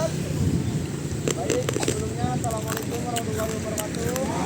Baik, sebelumnya Assalamualaikum warahmatullahi wabarakatuh.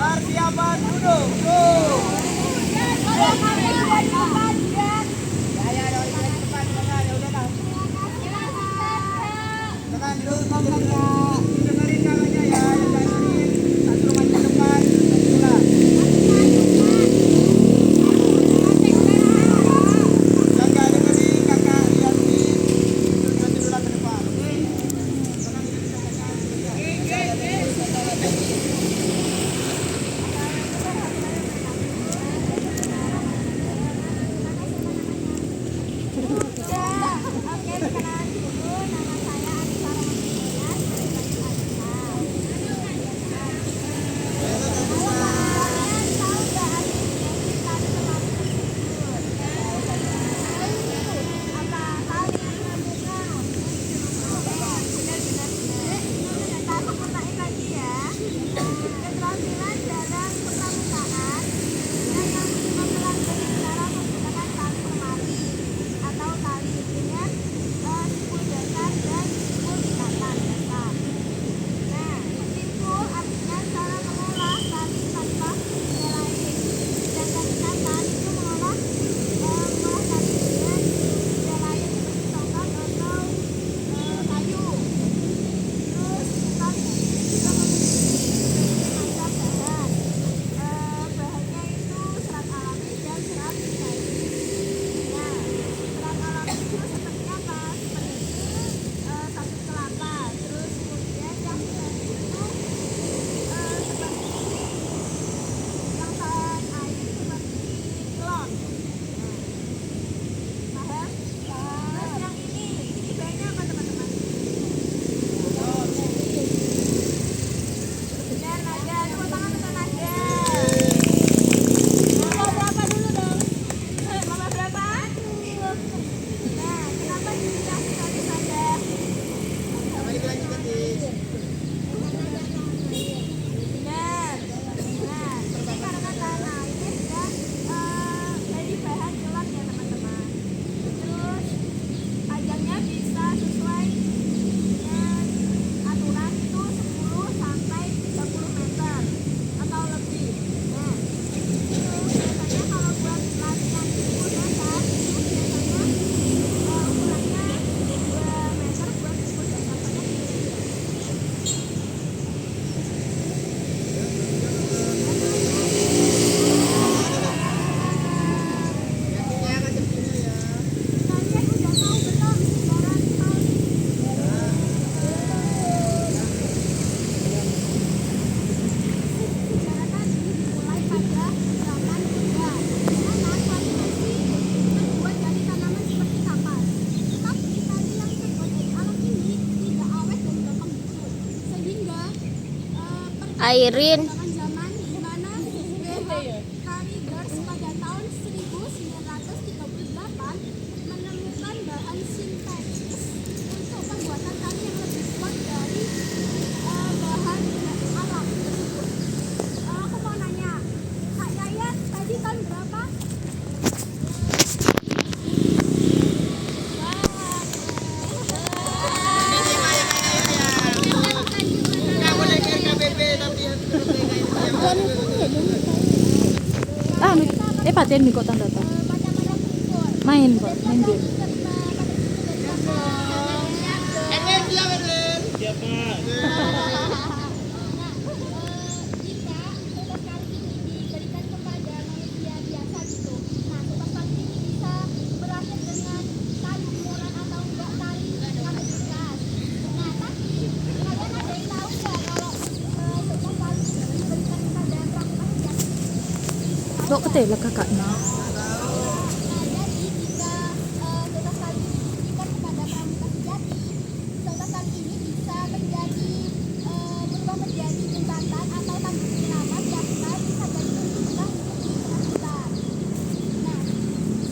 Persiapan duduk. Dengerin kakaknya ya, dengerin. Satu maju depan, pulang. Kakak dengerin, kakak lihat nih. Maju duluan ke depan, oke? Airin. Zaman di mana Carriers pada tahun 1938 menemukan bahan sintetis untuk pembuatan tali yang lebih kuat dari bahan alam tersebut. Aku mau nanya, Kak Yayat tadi tahun berapa? Nggak boleh ke KBB tapi harus ke Paten mi kok tanda ta. Main kok, main game. Eren siap Eren. Siap Mas. Jika tugas kali ini diberikan kepada manusia biasa gitu, nah tugas kali ini bisa berakhir dengan tali umuran atau enggak tali yang bekas. Nah tapi kalian ada yang tahu nggak kalau tugas kali ini diberikan kepada pramuka sejati? Kok ketela kakaknya. Nah, jadi jika tugas kali ini diberikan kepada pramuka sejati, tugas kali ini bisa menjadi berubah menjadi jembatan atau tanduk penyelamat yang bisa jadi penunjang di tengah hutan. Nah, di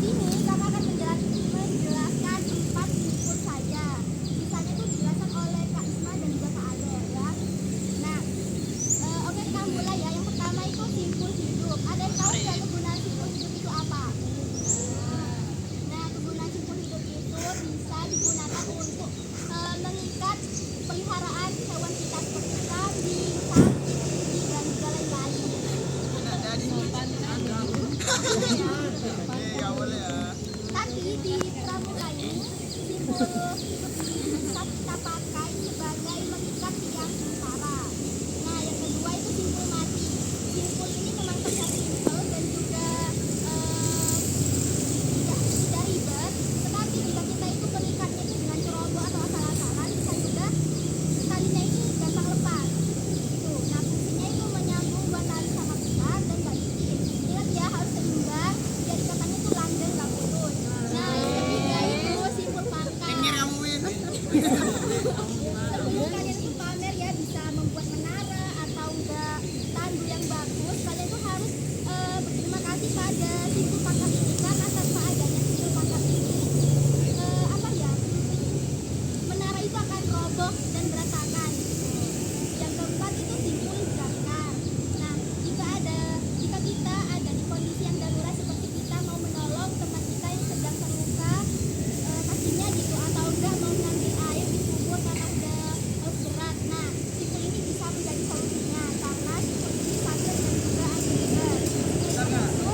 sini kakak akan menjelaskan 4 simpul saja. Sisanya itu dijelaskan oleh Kak Isma dan juga Kak Adel ya. Nah, oke kita mulai ya. Yang pertama itu simpul hidup. Ada yang tahu nggak kegunaan simpul hidup itu apa? Nah, kegunaan simpul hidup itu bisa digunakan untuk mengikat peliharaan hewan kita seperti kambing, sapi, dan juga lain-lain. Nggak boleh ya. Tapi di pramuka ini simpul hidup ini bisa kita pakai sebagai mengikat tiang sementara. Nah, yang kedua itu simpul mati. Simpul ini memang terlihat simpel dan juga tidak ribet, tetapi jika kita itu mengikatnya itu dengan ceroboh atau asal-asalan, bisa juga talinya ini gampang lepas. Gitu. Nah, fungsinya itu menyambung buat tali sama pilar dan gak licin. Ingat ya, harus seimbang biar ikatannya itu langgeng gak putus. Nah, yang ketiga itu simpul pangkal. Pinggir kamu Win. Sebelum kalian itu pamer ya bisa membuat menara atau enggak tandu yang bagus, kalian tuh harus berterima kasih pada simpul pangkat ini karena tanpa adanya simpul pangkat ini apa ya, menara itu akan roboh dan berantakan. Yang keempat itu simpul jangkar. Nah, jika kita ada di kondisi yang darurat seperti kita mau menolong teman kita yang sedang terluka kakinya gitu, atau enggak mau mengambil air di sumur karena udah berat. Nah, simpul ini bisa menjadi solusinya karena simpul ini stabil dan juga aman. Itu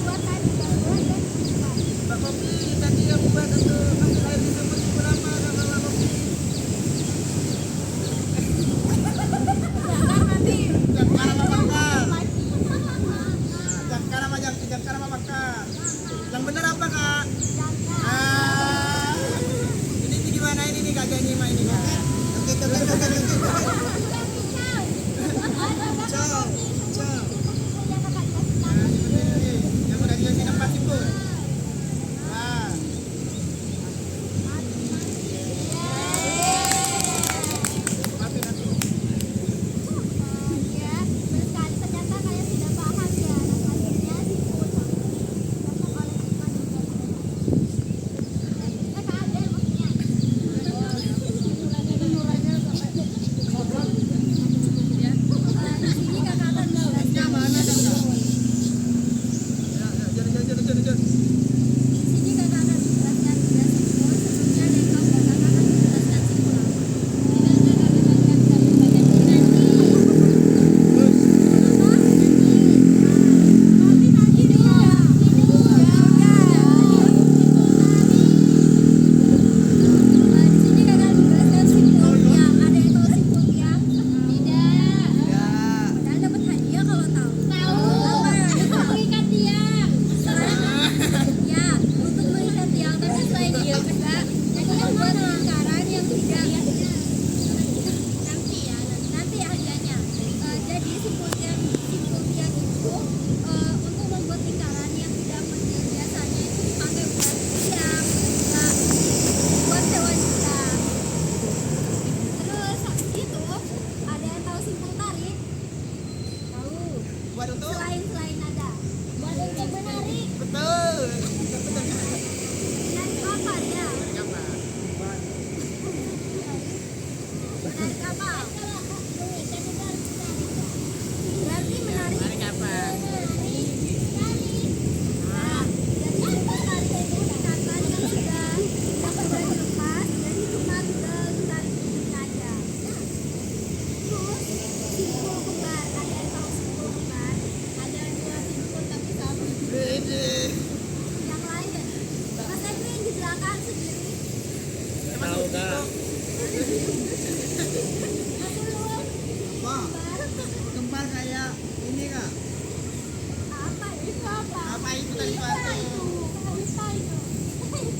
buat tadi darurat dan cepat. Mbak Kopi, tadi kamu buat untuk ambil air di sumur itu berapa Mbak Kopi? Jangkar apa bakar? Jangkar apa bakar? Yang benar apa Kak? Ah, ini gimana ini nih kagak nyimak ini Kak? Oke. Ciao. Yang udah dijelasin apa sih Bu? Nah. Maafin aku. Ya, sekali ternyata kalian tidak paham ya. Nah, selanjutnya simpul dijelaskan oleh Isma dan juga Kak Adel maksudnya. Di sini kakak akan menjelaskan. Mana Kak? Ya, Di sini kakak akan menjelaskan 3 simpul. Sebelumnya dari kamu kakak akan menjelaskan simpul apa. Nanti ya hadiahnya. Jadi simpul tiang itu untuk membuat lingkaran yang tidak biasanya itu dipakai buat tiang, buat hewan kita. Terus habis itu ada yang tahu simpul tarik? untuk Selain nada. Untuk menari. betul. Menari kapal ya. Apa? Menari kapal. Berarti menari. Menari apa? Nah, jadi kita tarik ini kata yang sudah dilepas, jadi cuma tarik ini aja. Terus simpul kembar, ada yang tahu simpul kembar? Ada dua simpul tapi sama. Yang lain, Mas Edwin di belakang sendiri. Tahu kak? Mas Ulul, Wah, kembar. kembar kayak ini kak. Apa itu apa? Apa itu tadi Lupa suatu? itu. Lupa itu.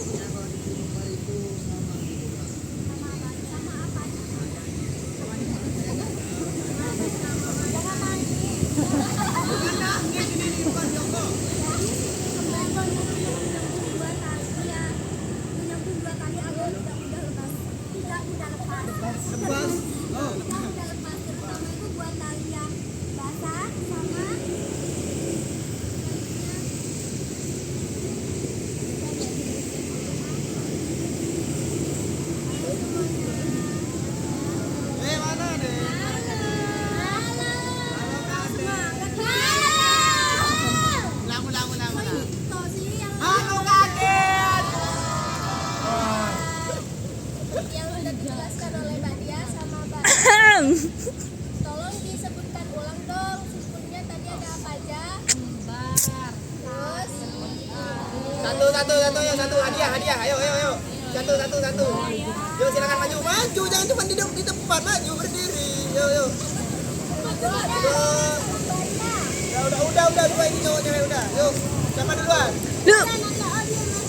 Ya kalau di kembar itu sama gitu kak. Sama apa? Sama apa? Jangan nangis. Bukan nangis ini bukan Joko. Jadi kembar kalau menyambung dua tali ya, menyambung dua tali agar tidak mudah lepas. Tidak mudah lepas. Lepas. Oh. Tidak mudah lepas. Terutama itu buat tali yang basah sama Mana deh? Ulang. Halo kaget. Yang sudah dijelaskan oleh Mbak Dia sama Mbak. Tolong disebutkan ulang dong. Simpulnya tadi ada apa aja? Terus Satu hadiah. Ayo. Satu. Yuk silakan maju, jangan cuma duduk di tempat, maju berdiri. Yo. Ya udah dua ini cowoknya udah. Yuk, siapa duluan? Duh,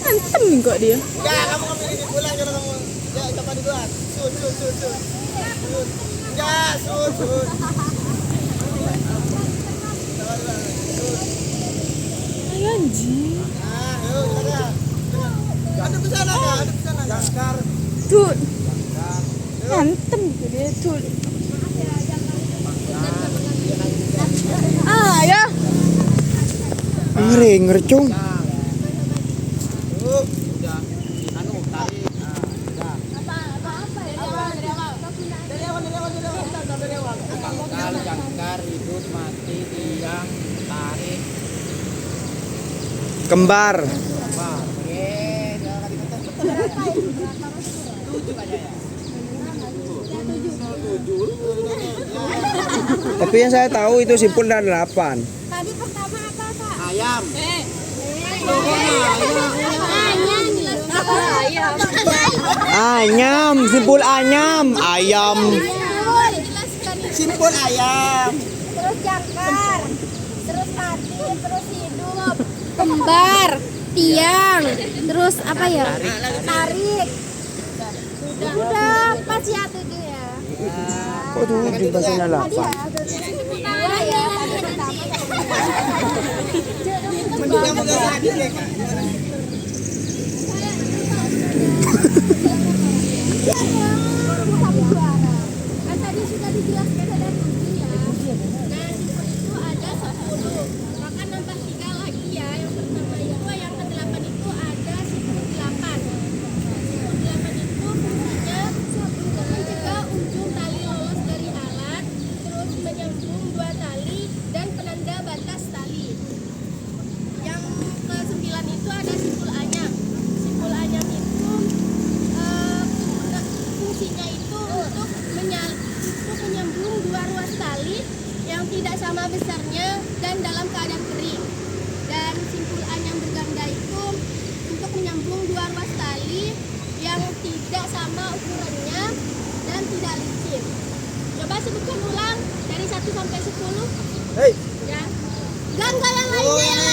antem kok dia. Ya, kamu ambil ini pulang jangan kamu. Ya, siapa duluan? Sud. Ya, sud. Ay, anjing. Nah, yuk silakan. Hadap ke sana, Kak. Jangkar. Tuh, antem kok dia. Tuh. Ah, ya. Ngercung. Yuk. Udah. Anu, tarik. Nah, udah. apa ya? Dari awal. Jangkar, hidup, mati, tiang, tarik. Kembar. Apa? Oke, jangan tujuh aja ya. Tapi yang saya tahu itu simpul dan 8. Tadi pertama apa, Kak? Ayam. Ayam. Anyam, simpul anyam, ayam. Jelaskan itu. Simpul ayam. Terus jangkar, terus mati, terus hidup, kembar, tiang, terus apa ya? Tarik. Udah pas ya tujuh ya. Kok tuh di bahasanya Tadi 8? ya, dua ya. Tadi pertama. Mending kamu gak sakit ya, Kak. Kan tadi sudah dijelaskan ada 7 ya. Dan itu ada 10. Maka nambah 3 lagi ya. Yang pertama itu yang ke-8 itu ada simpul 8. Simpul 8 itu fungsinya untuk mencegah ujung tali lolos dari alat, terus menyambung 2 tali dan penanda batas tali. Yang ke-9 itu ada simpul anyam. Simpul anyam itu fungsinya itu untuk menyambung 2 ruas tali yang tidak sama besarnya dan dalam keadaan kering. Dan simpul anyam berganda itu untuk menyambung 2 ruas tali yang tidak sama ukurannya dan tidak licin. Coba sebutkan ulang dari 1 sampai 10. Hei. Ya. Enggak yang lainnya, yang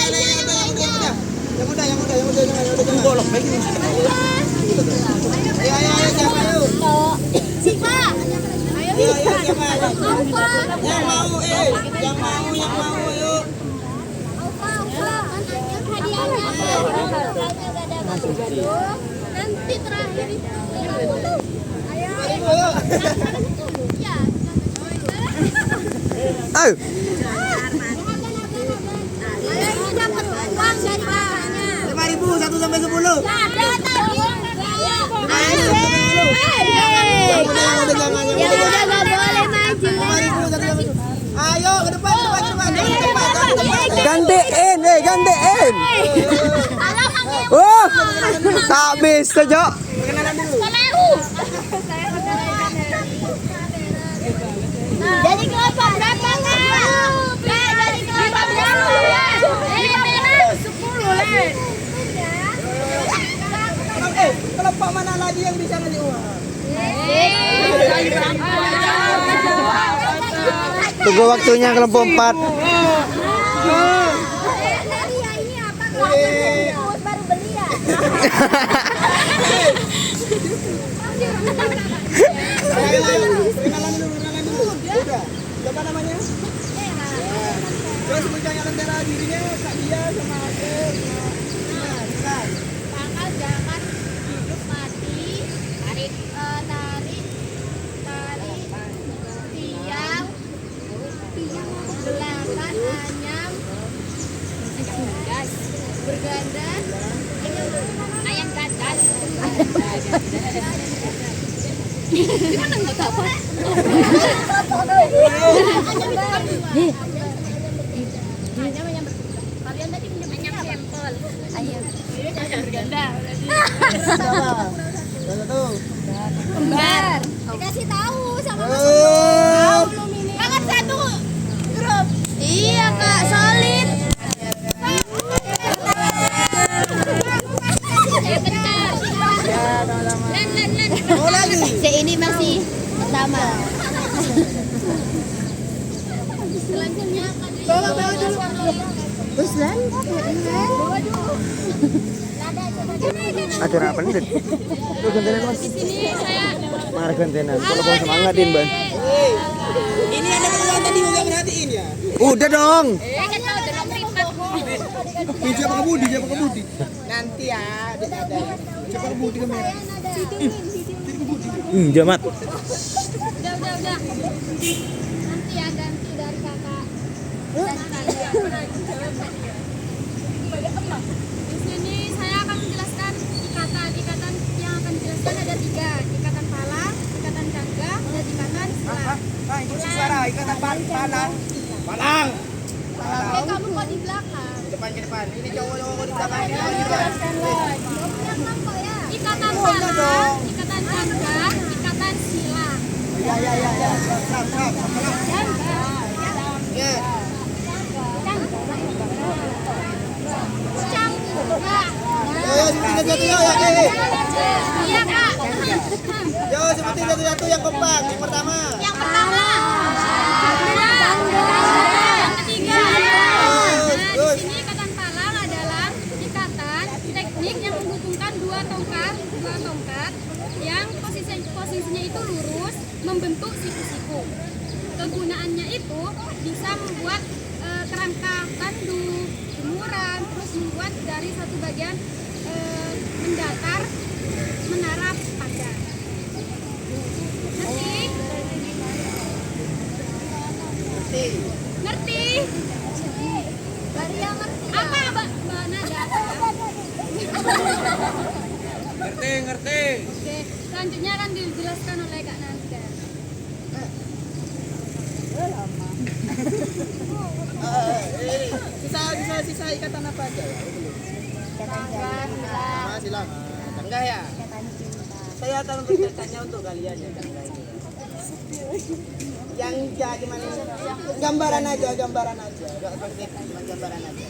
lainnya. Yang udah. Golok lagi. Ayo, siapa yuk? Siapa? Ayo, Siapa? Alfa. Yang mau yuk. Alfa. Hadiahnya. Hadiahnya gak ada gaduh. Nanti terakhir itu 50. Ayo. Yuk. Ya. Oh, sampai 10. Ada tadi. Asik. Yang udah jangan, yang Yang udah udah jangan. nggak boleh maju. Mari Bu, satu lagi. Ayo ke depan, depan, depan. Jangan ke depan, jangan ke depan. Gantiin, gantiin. Halo Kang Ibu. Oh, tak bisa, Jok. Perkenalan dulu. Jadi kelompok berapa Kak? Jadi kelompok berapa? Ini merah 10 Len. Kelompok mana lagi yang bisa ngasih uang? Tunggu waktunya kelompok 4. Dari ya ini apa kelompok baru beli ya? Ayo, perkenalan dulu. Udah. Siapa namanya? Terus sebutkan antara dirinya, Kak Dia sama aku. Nah, silakan. Bakal jangan hidup mati. Tarik, tarik, tiang, belakang, anyam, berganda, ayam gadas. Gimana nggak tahu? Kalian tadi menyebutnya sampel. Ayam. Ayam berganda. Satu. Kembar. Dikasih tahu sama Mas Oh. Tahu belum ini? Kan satu grup. Iya Kak, solid. Ayo kejar. Len. Oh, lagi. Ini masih pertama. Selanjutnya Bawa dulu. Ruslan. Acara apa nih? Tuh gantian Mas. Di sini saya Mari gantian. Kalau mau semangatin, Bang. Ini ada keluar tadi nggak perhatiin ya? Udah dong. Siapa ke Budi? Nanti ya, ada. Siapa ke Budi kamera? Jamat. udah. Nanti ya ganti dari kakak. Di sini saya akan menjelaskan ikatan yang akan dijelaskan ada 3, ikatan palang, ikatan cangga, dan ikatan silang. Ikut suara, ikatan palang. Kamu kok di belakang? Ke depan. Ini cowok di belakang. Ikatan palang, ikatan cangga, ikatan silang. Ya. Sap. Ya. Cangga. Yo, seperti satu ya. Iya Kak. Yo, seperti satu yang kompak. Yang pertama. Yang pertama. Yang ketiga. Nah, di sini ikatan palang adalah ikatan teknik yang menghubungkan dua tongkat yang posisinya itu lurus membentuk siku-siku. Kegunaannya itu bisa membuat kerangka tanduk, jemuran, terus membuat dari satu bagian mendatar menara pagar. Ngerti? Dari yang ngerti. Apa Mbak Nada? Ngerti. Oke, selanjutnya akan dijelaskan oleh Kak Nanda. Sisa ikatan apa aja ya? Silang. Enggak ya? Saya akan bertanya untuk kalian ya. Yang gimana? Gambaran aja. Enggak seperti gambaran aja.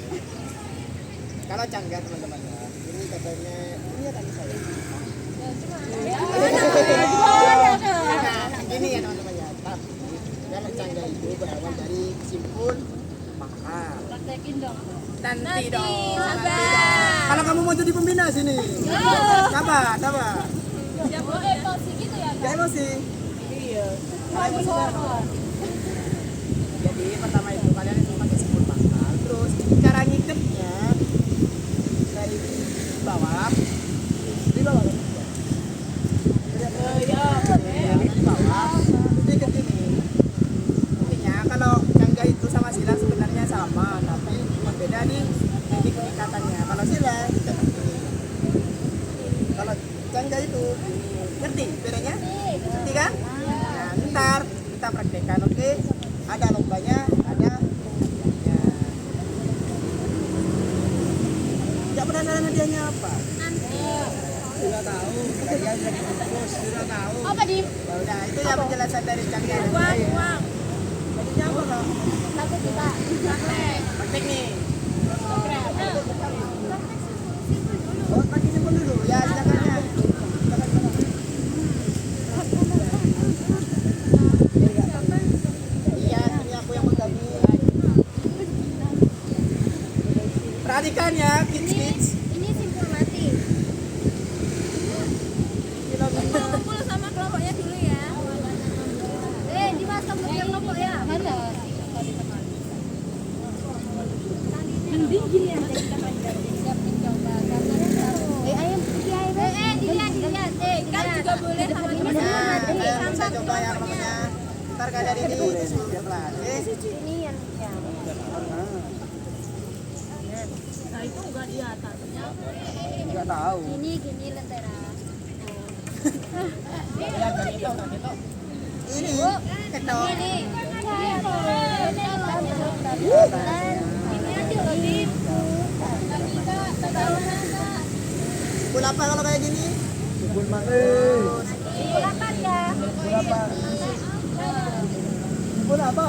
Kalau cangga teman-teman ya. Ini katanya ini tadi saya. Ini ya teman-teman ya. Tapi dalam cangga itu berawal dari simpul pakar. Praktekin dong. Nanti dong. Kalau kamu mau jadi pembina sini. Sabar. Ya boleh emosi gitu ya. Gak emosi. Iya. Jadi pertama itu kalian itu pakai simpul pangkal, terus cara ngikatnya dari bawah, di bawah kan? Di bawah, diikat ini. Intinya kalau cangga itu sama silang sebenarnya sama, tapi cuma beda nih teknik ikatannya. Kalau silang ikat ini, tiga itu. Ngerti bedanya? Ngerti kan? Nah, ntar kita praktekkan, oke? Ada lombanya, ada ya. Nggak penasaran hadiahnya apa? Sudah tahu. Hadiah sudah dibungkus, sudah tahu. Apa di? Ya udah, itu ya penjelasan dari Cangga. Uang. Hadiahnya apa kak? 1 juta. Praktek nih. Oh, pakai simpul dulu. Ya, silakan ya. Iya, ini aku yang mengganggu. Perhatikan ya, kids. Ini simpul mati. Kumpul sama kelompoknya dulu ya. Dimas kamu yang kelompok ya. Mana? Mending gini aja kita mencoba karena ayo dilihat. Kan juga boleh sama teman-teman. Nah, kita coba yang namanya. Ntar kalian ini sebelum kelas. Ini yang Enggak tahu. gini lentera. Lihat kan itu. Ini ketok. Ini Simpul apa kalau kayak gini? Simpul mati. Simpul apa ya? Simpul apa? Simpul apa?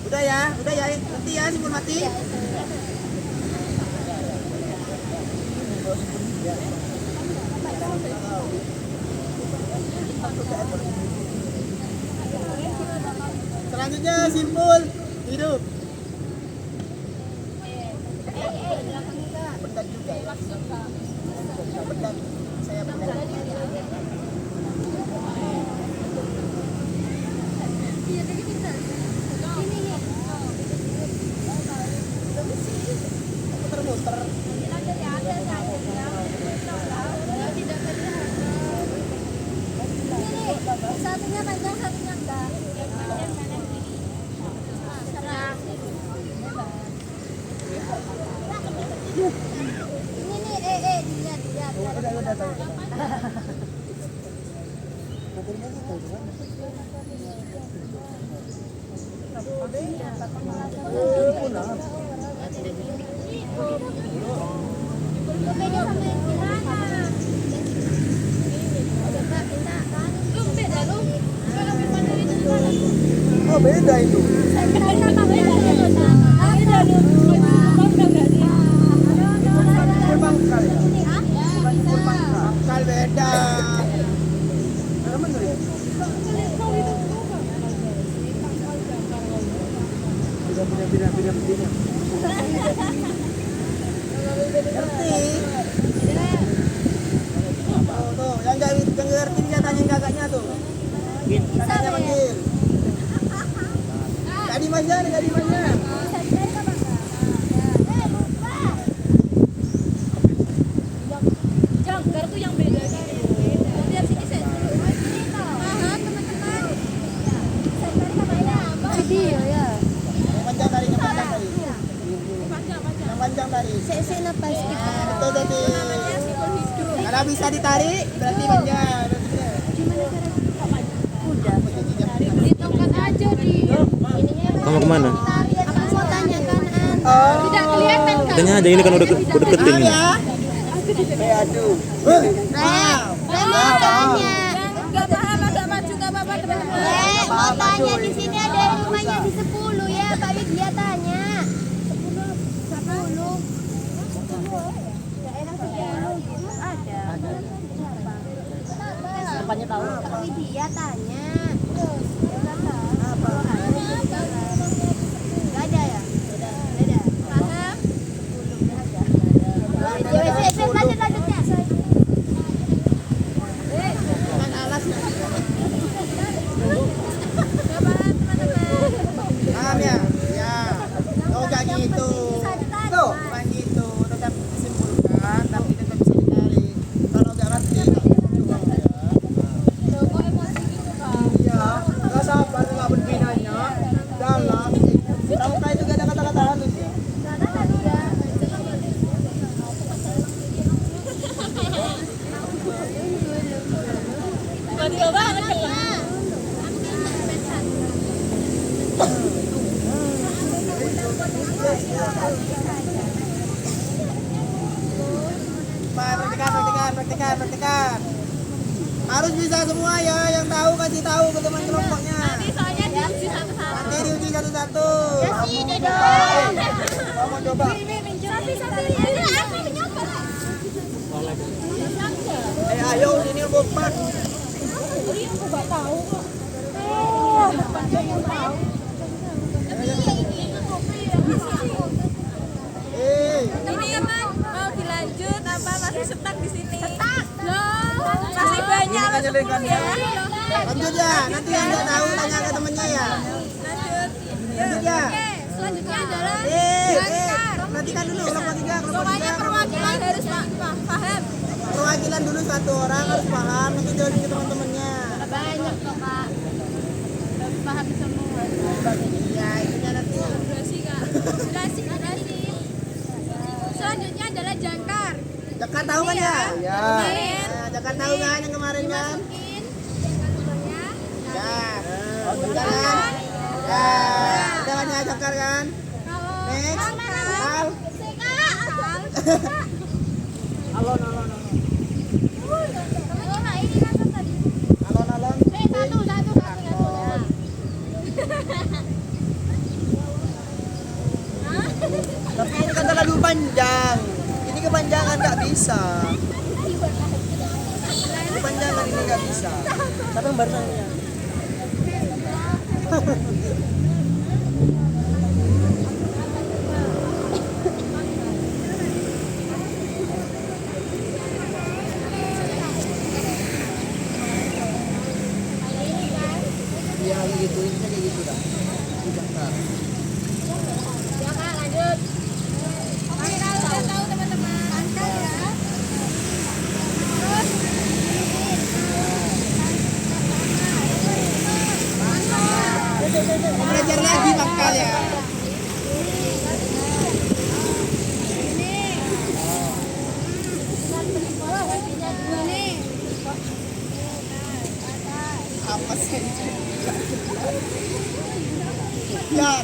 Udah ya, nanti ya simpul mati. Selanjutnya simpul hidup. Benar juga. Benar. Saya benar. Muter-muter. Satunya panjang, satunya enggak. Ini nih, dilihat. Beda sama yang gimana? Oh beda itu. Pangkal ya? Pangkal beda. Beda. Ngerti? Tuh, yang ngerti dia tanya yang kakaknya tuh. Kakaknya panggil. Kak Dimasnya. Jangkar tuh yang beda gitu. Lihat sini saya dulu. Teman-teman. Video ya. Yang panjang tadi. Saya napas kita. Itu tadi. Kalau bisa ditarik berarti panjang. Udah. Ditongkat aja di ininya. Kamu kemana? Aku mau tanyakan Tidak kelihatan kan? Tanya aja ini kan udah deketin ini. Aduh. Mau tanya. Enggak paham agak maju enggak apa-apa teman-teman. Mau tanya di sini ada yang rumahnya di 10 ya, Pak Widya tanya. 10. Daerah 10 ada. Depannya tahu. Pak Widya tanya. Enggak ada ya? Beda. Paham? 10 enggak ada. Lanjut ya. Dengan alas. Paham ya? Ya. Oh enggak gitu. Tuh, bukan gitu. Tetap disimpulkan tapi tetap bisa ditarik. Kalau enggak ngerti, coba ya. Iya. praktekan. Harus bisa semua ya, yang tahu kasih tahu ke teman kelompoknya. Soalnya diuji satu-satu. Nanti diuji satu-satu. Ini dong. Kamu coba. Aku mencoba. Ayo sini kompak. Ini emang mau dilanjut apa masih stuck di sini? Stuck. Loh, masih banyak loh ya. Lanjut ya, nanti yang nggak tahu tanya ke temennya ya. Lanjut. Lanjut ya. Selanjutnya adalah Perhatikan dulu kelompok 3, kelompok pokoknya 3. perwakilan harus paham. Perwakilan dulu 1 orang harus paham, nanti jawabin ke teman-temannya. Banyak kok kak. Harus paham semua. Ya, itunya nanti. Durasi kak. Durasi. Selanjutnya adalah jangkar. Jakar tahu kan ya? Ya. Kemarin. Nah, Jakar tahu kan yang kemarin kan? Dimasukin jangkar dulunya. Ya. Oh, Jakar kan? Ya. Udah kan ya Jakar kan? Kalau Next. Al. Alon. ini kan tadi. Alon. Satu. Tapi ini kan terlalu panjang. Ini kepanjangan nggak bisa. Kepanjangan ini nggak bisa. Siapa yang barusan ini ya? Ya gitu, ini kayak gitu dah. Jakar. Ya kak, lanjut. Oke, kalau udah tahu teman-teman, angkat ya. Terus Belajar lagi makal ya. Apa sih? Biar.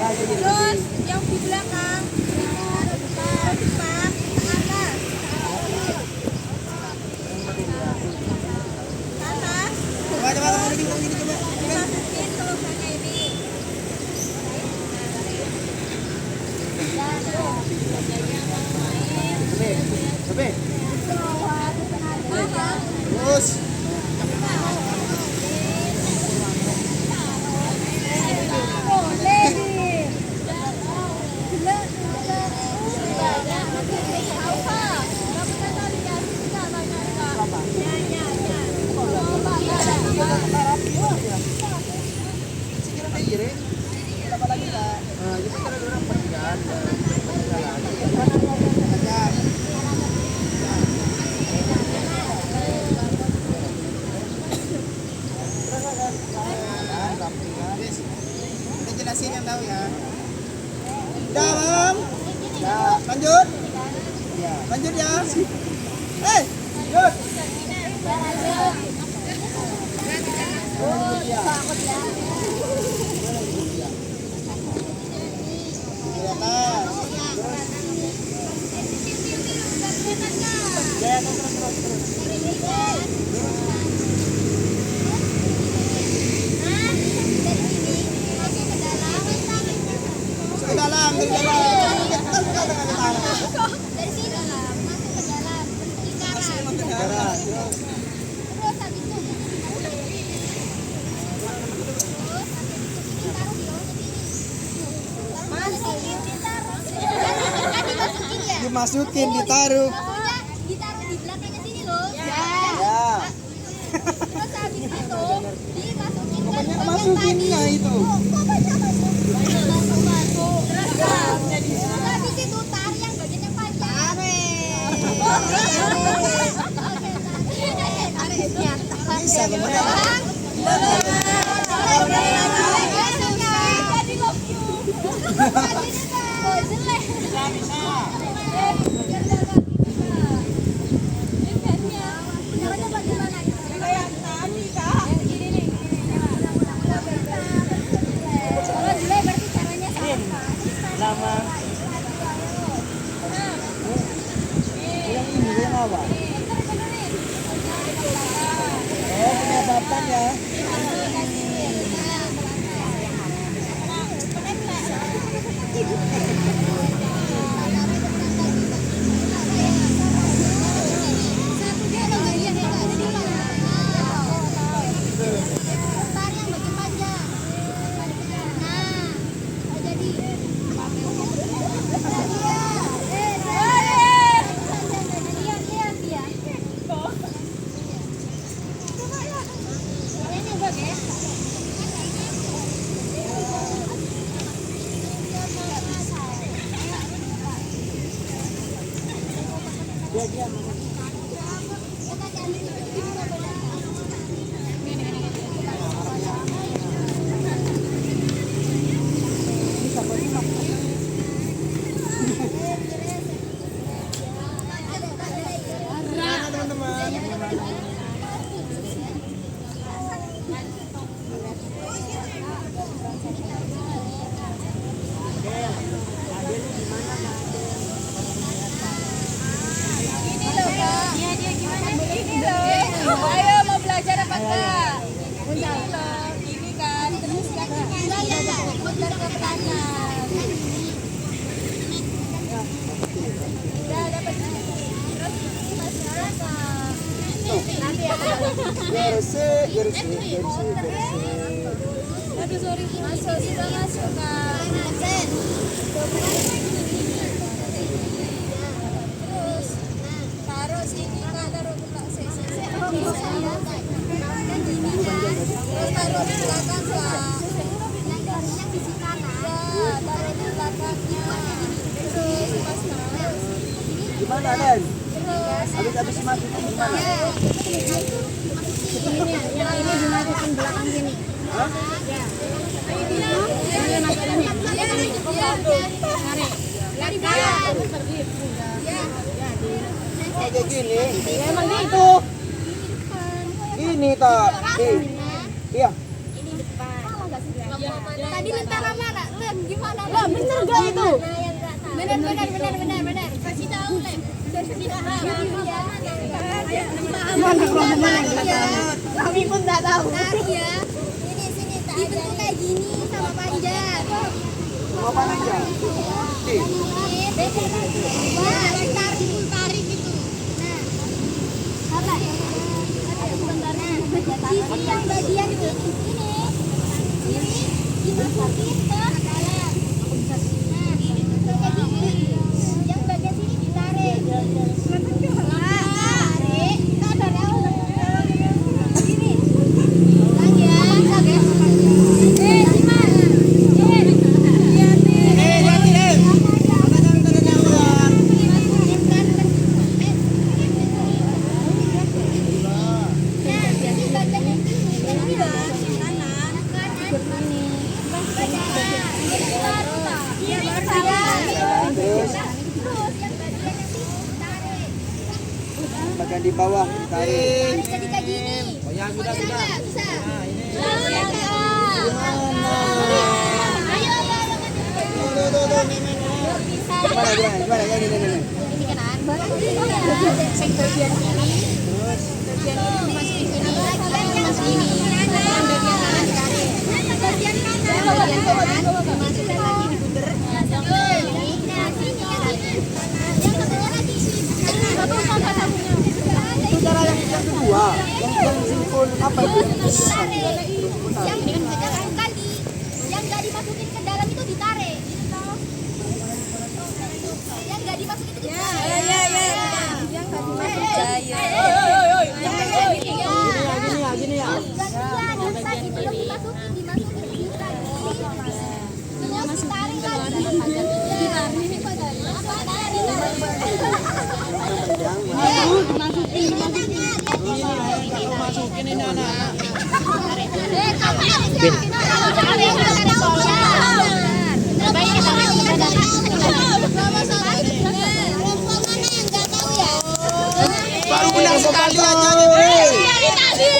Terus yang di belakang ke depan ke atas. Ke atas. Coba gini coba. Dimasukin ke lubangnya ini. Coba. Terus. Kita jelasin yang tahu ya. Dalam. Lanjut. Lanjut ya. Lanjut. Ke dalam. Dari sini dalam, masuk ke dalam, lingkaran. Terus habis itu ditaruh di bawah sini. Masukin, ditaruh. Kan dimasukin ya? Dimasukin, ditaruh. Maksudnya ditaruh di belakangnya sini loh. Ya. Terus habis itu dimasukin ke lubang yang Masukinnya tadi. itu. Kok baca masuk? Masuk. Terus habis itu tarik yang bagian yang panjang. Bisa kemana? Jadi love you. Oh, jelek. Caranya bagaimana? Gimana teman-teman? Ayo mau belajar apa enggak? Ini loh, ini kan terus kakinya putar ke kanan. Udah dapat terus masyarakat. Nanti aduh sorry masuk sudah masuk kan. Terus taruh sini kak, taruh pula terus taruh di belakang kak. Ya, taruh di belakangnya. Terus pas taruh Gimana Den? terus Habis masukin gimana? Ini dimasukin belakang sini. Kayak gini. Ya emang gitu. Gini tak. Iya. tadi lentera mana? Gimana? Lah, bener gak itu? Benar. Kasih tahu Lem. Kasih tahu. Mana kalau mana yang nggak tahu? Kami pun nggak tahu. Tarik ya. Sini tak dibentuk kayak gini sama panjang. Apa aja? Wah, tarik gitu. Nah. Apa? Sebentar. Sisi yang bagian ini dimasukin ke dalam. Nah, kayak gini. Yang bagian sini ditarik. Tarik. Tarik awal. Gini. Ulang ya. Simak. Bagian di bawah tarik. Jadi kayak gini. Oh ya sudah. Bisa. Gimana ya ini. Ini kan bagian ini dimasukin sini. Masuk ini. Bagian kanan ditarik. Bagian kanan dimasukkan lagi diputer. Nah, sini kan. Yang satunya lagi sini. Itu cara yang kedua, yang simpul apa itu? Yang jangan kali. Yang nggak dimasukin ke dalam itu ditarik. Yang nggak dimasukin itu ditarik. Yang nggak dimasukin. Gini ya. Gantian, bisa gitu yang dimasukin bisa. Terus ditarik lagi. Masukin ini anak. Baru menang sekali aja nih. Adik.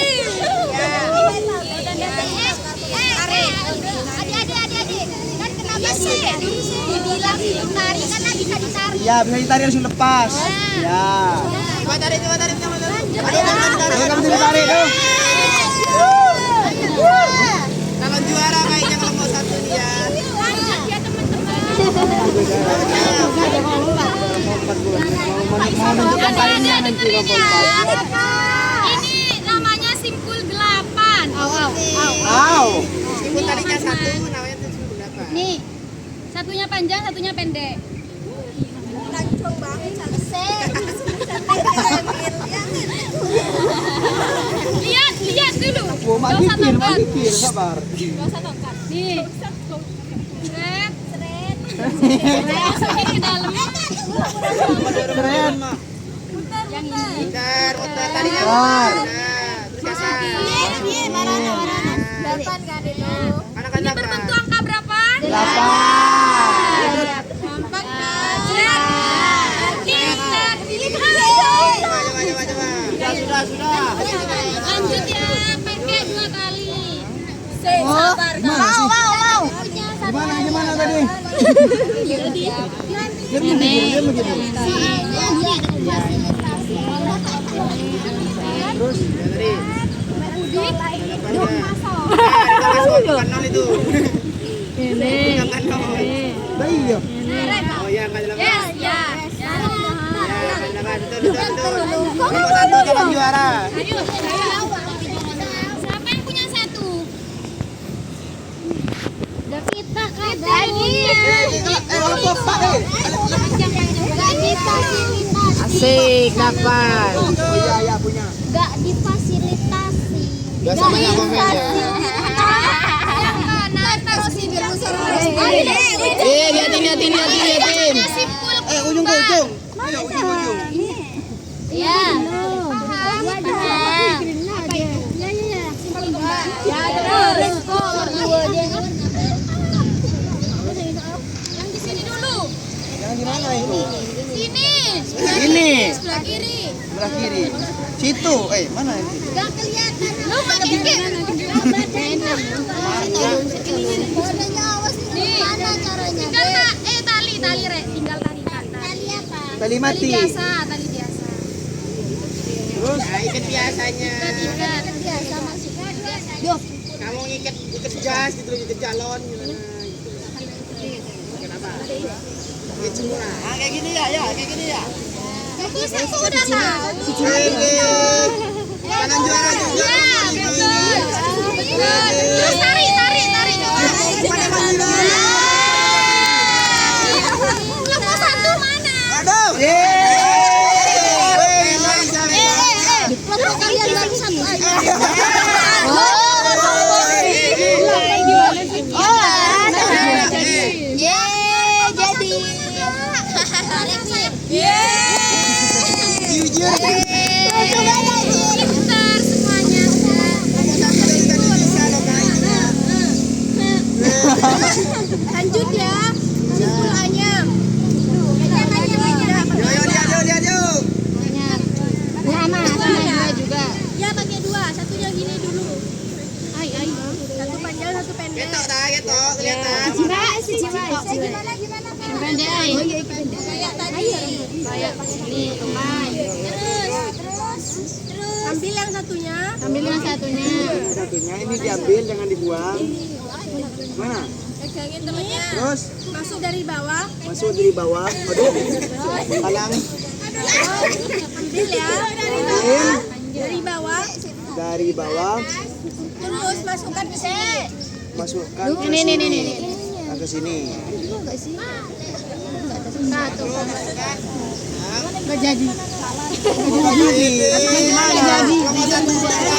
Kan kenapa sih? Dibilang ditarik karena bisa ditarik. Ya, bisa ditarik langsung lepas. Ya. Coba tarik. Ayo kamu ditarik tuh. Kalau juara kayaknya kalau mau satu nih ya. Lanjut ya teman-teman. Ini namanya simpul 8. Au. Simpul tariknya satu, namanya tuh simpul berapa? Nih, satunya panjang, satunya pendek. Lancung banget, lihat dulu. Oh, magikir, sabar. Gak usah tongkat. Nih. Seret. Masukin ke dalam. Keren. Putar talinya. Putar. Terus kasih. Depan kan itu. Ini berbentuk Angka berapa? 8. Gampang kan? Kita pilih Coba. Sudah. lanjut ya, pakai 2 kali. Sabar. Mau. Gimana tadi? Dia begini. Terus dari itu. Iya. Oh ya, enggak jelas. Ya. Nomor 1 calon juara. Ayo. Siapa yang punya 1? Udah kita kan. Asik, dapat. Oh iya punya. Gak difasilitasi. Gak sama yang komen ya. Yang kanan taruh sini dulu. Liatin. Ujung ke ujung. Ayo, ujung. Ya. Paham. Ya, terus. Yang di sini dulu. Yang di mana itu? Sini. Ini. Sebelah kiri. Sebelah kiri. Situ. Mana ini? Gak kelihatan. Lu pakai gigi. Mana caranya? Tinggal tali Rek. Tinggal tali kata. Tali apa? Tali mati. Tali biasa. Terus ikat biasanya. Ikat biasa maksudnya. Kamu ikat jas gitu, ikat galon gimana? Kenapa? Ikat semua. Kayak gini ya. Bagus, aku udah tahu. Kanan juara juga. Ya, betul. Terus tarik. Lepas 1 mana? Aduh. Lepas kalian baru 1 aja. Pintar semuanya. Lanjut ya. Simpulannya. Ya pakai 2. Satunya gini dulu. Satu panjang, satu pendek. Ketok, kelihatan. Gimana? Kayak tadi. Terus. Ambil yang satunya. Satunya ini diambil, jangan dibuang. Mana? Pegangin temennya. Terus Masuk dari bawah. masuk dari bawah. Aduh. Talang. Ambil ya. Dari bawah. Terus masukkan ke sini. Masukkan ke sini. Ke sini. Satu. Nggak jadi. Dari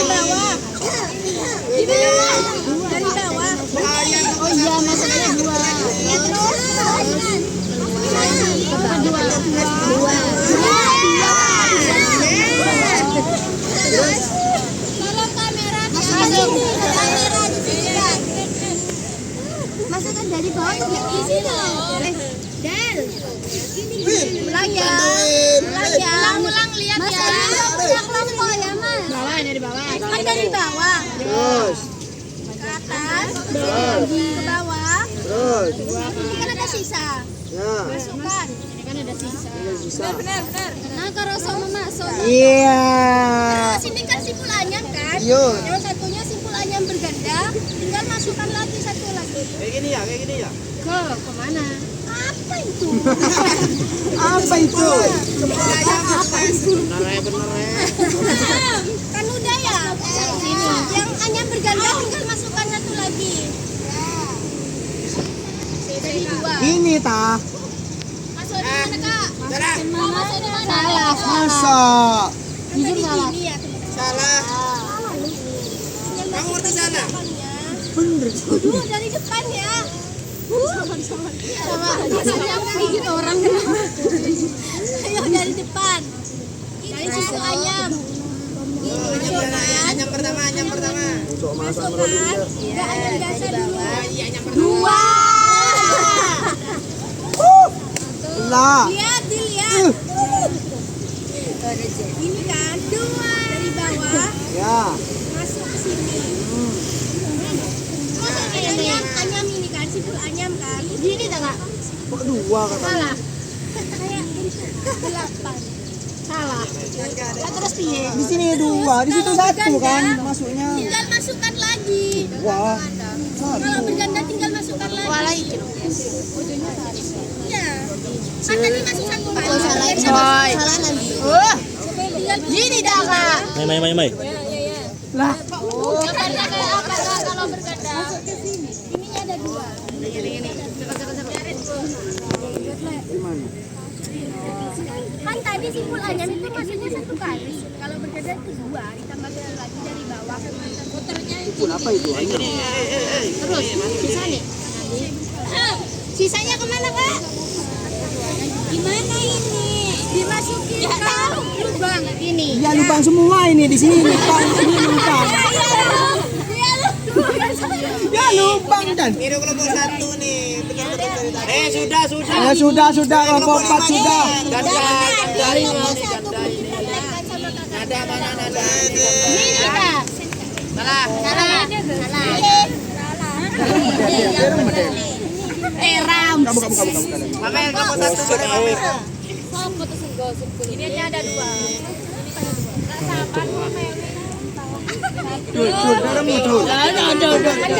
bawah. Dari bawah. Oh iya, masuknya 2. Tolong kamera di sini. Masukkan dari bawah tuh di sini loh. Del. Ulang ya. Ulang lihat ya. Ulang kok ya, Mas. Bawah, dari bawah. Kan dari bawah. Terus. Ke atas. Ke bawah. Terus. Ini kan ada sisa. Ya. Masukkan. Kan ada sisa. Bisa. Benar. Nah, kalau sama masuk. Iya. Sini kan simpulannya kan. Iya. Yang satunya simpulannya berganda, tinggal masukkan lagi satu lagi. Kayak gini ya. Ke mana? Apa itu? Apa itu? Kan udah ya. Yang hanya berganda tinggal masukkan satu lagi. Jadi 2. Ini tah. Masuk di mana, Kak? Mau masuk di mana? Masa? Jujur salah. Ya, Salah. Kamu ngerti salah? Bener. dari depan ya. Sama. Biasanya aku gigit orang. Ayo dari depan. Kalian simpul ayam. Anyam pertama. Masukkan. Enggak ayam biasa dulu. Dua. Lah. Lihat, dilihat. Ini kan dua dari bawah Ya. masuk ke sini. Anyam ini kan simpul anyam kan. Gini tak kak? Kok dua katanya? Salah. Kayak 8. Salah. Terus piye? Di sini dua, di situ satu kan masuknya. Tinggal masukkan lagi. Wah. Kalau berganda tinggal masukkan lagi. Wala itu. Iya. Kan tadi masuk satu kan. Salah nanti. Gini dah kak. Mai. Lah. Berganda kayak apa kak kalau berganda? Masuk ke sini. Ininya ada dua. Gimana? Kan tadi simpul ayam itu masuknya satu kali. Kalau berganda itu dua, ditambah lagi dari bawah. Puternya itu. Simpul apa itu? Anyam. Terus sisanya. Sisanya kemana kak? Gimana ini? Dimasukin ke lubang ini. Ya lubang semua ini di sini lubang, ini lubang. Ya lubang dan. Ini kelompok satu nih, betul-betul dari tadi. Ya sudah kelompok 4 sudah. Nada mana nada? Ini kak. Salah. Teram. Buka. Pamer kelompok satu. Ini ada dua. Tuh, dalam tuh. Ada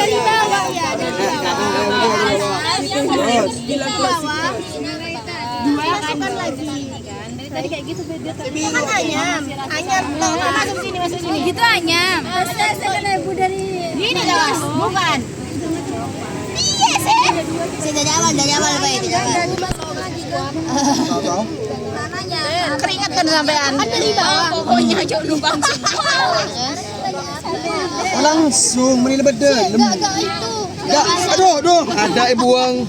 di bawah ya, ada di bawah. Terus. Di bawah. Dua kan lagi. Tadi kayak gitu beda tadi. Kan anyam. Masuk sini. Gitu anyam. Saya ibu dari. Gini dah, bukan. Iya sih. Sudah jalan apa itu jalan. Tahu. Keringetan sampean. Ada di bawah. Pokoknya aja lubang semua. Langsung menilai bedel. Enggak itu. Enggak. Aduh, ada buang.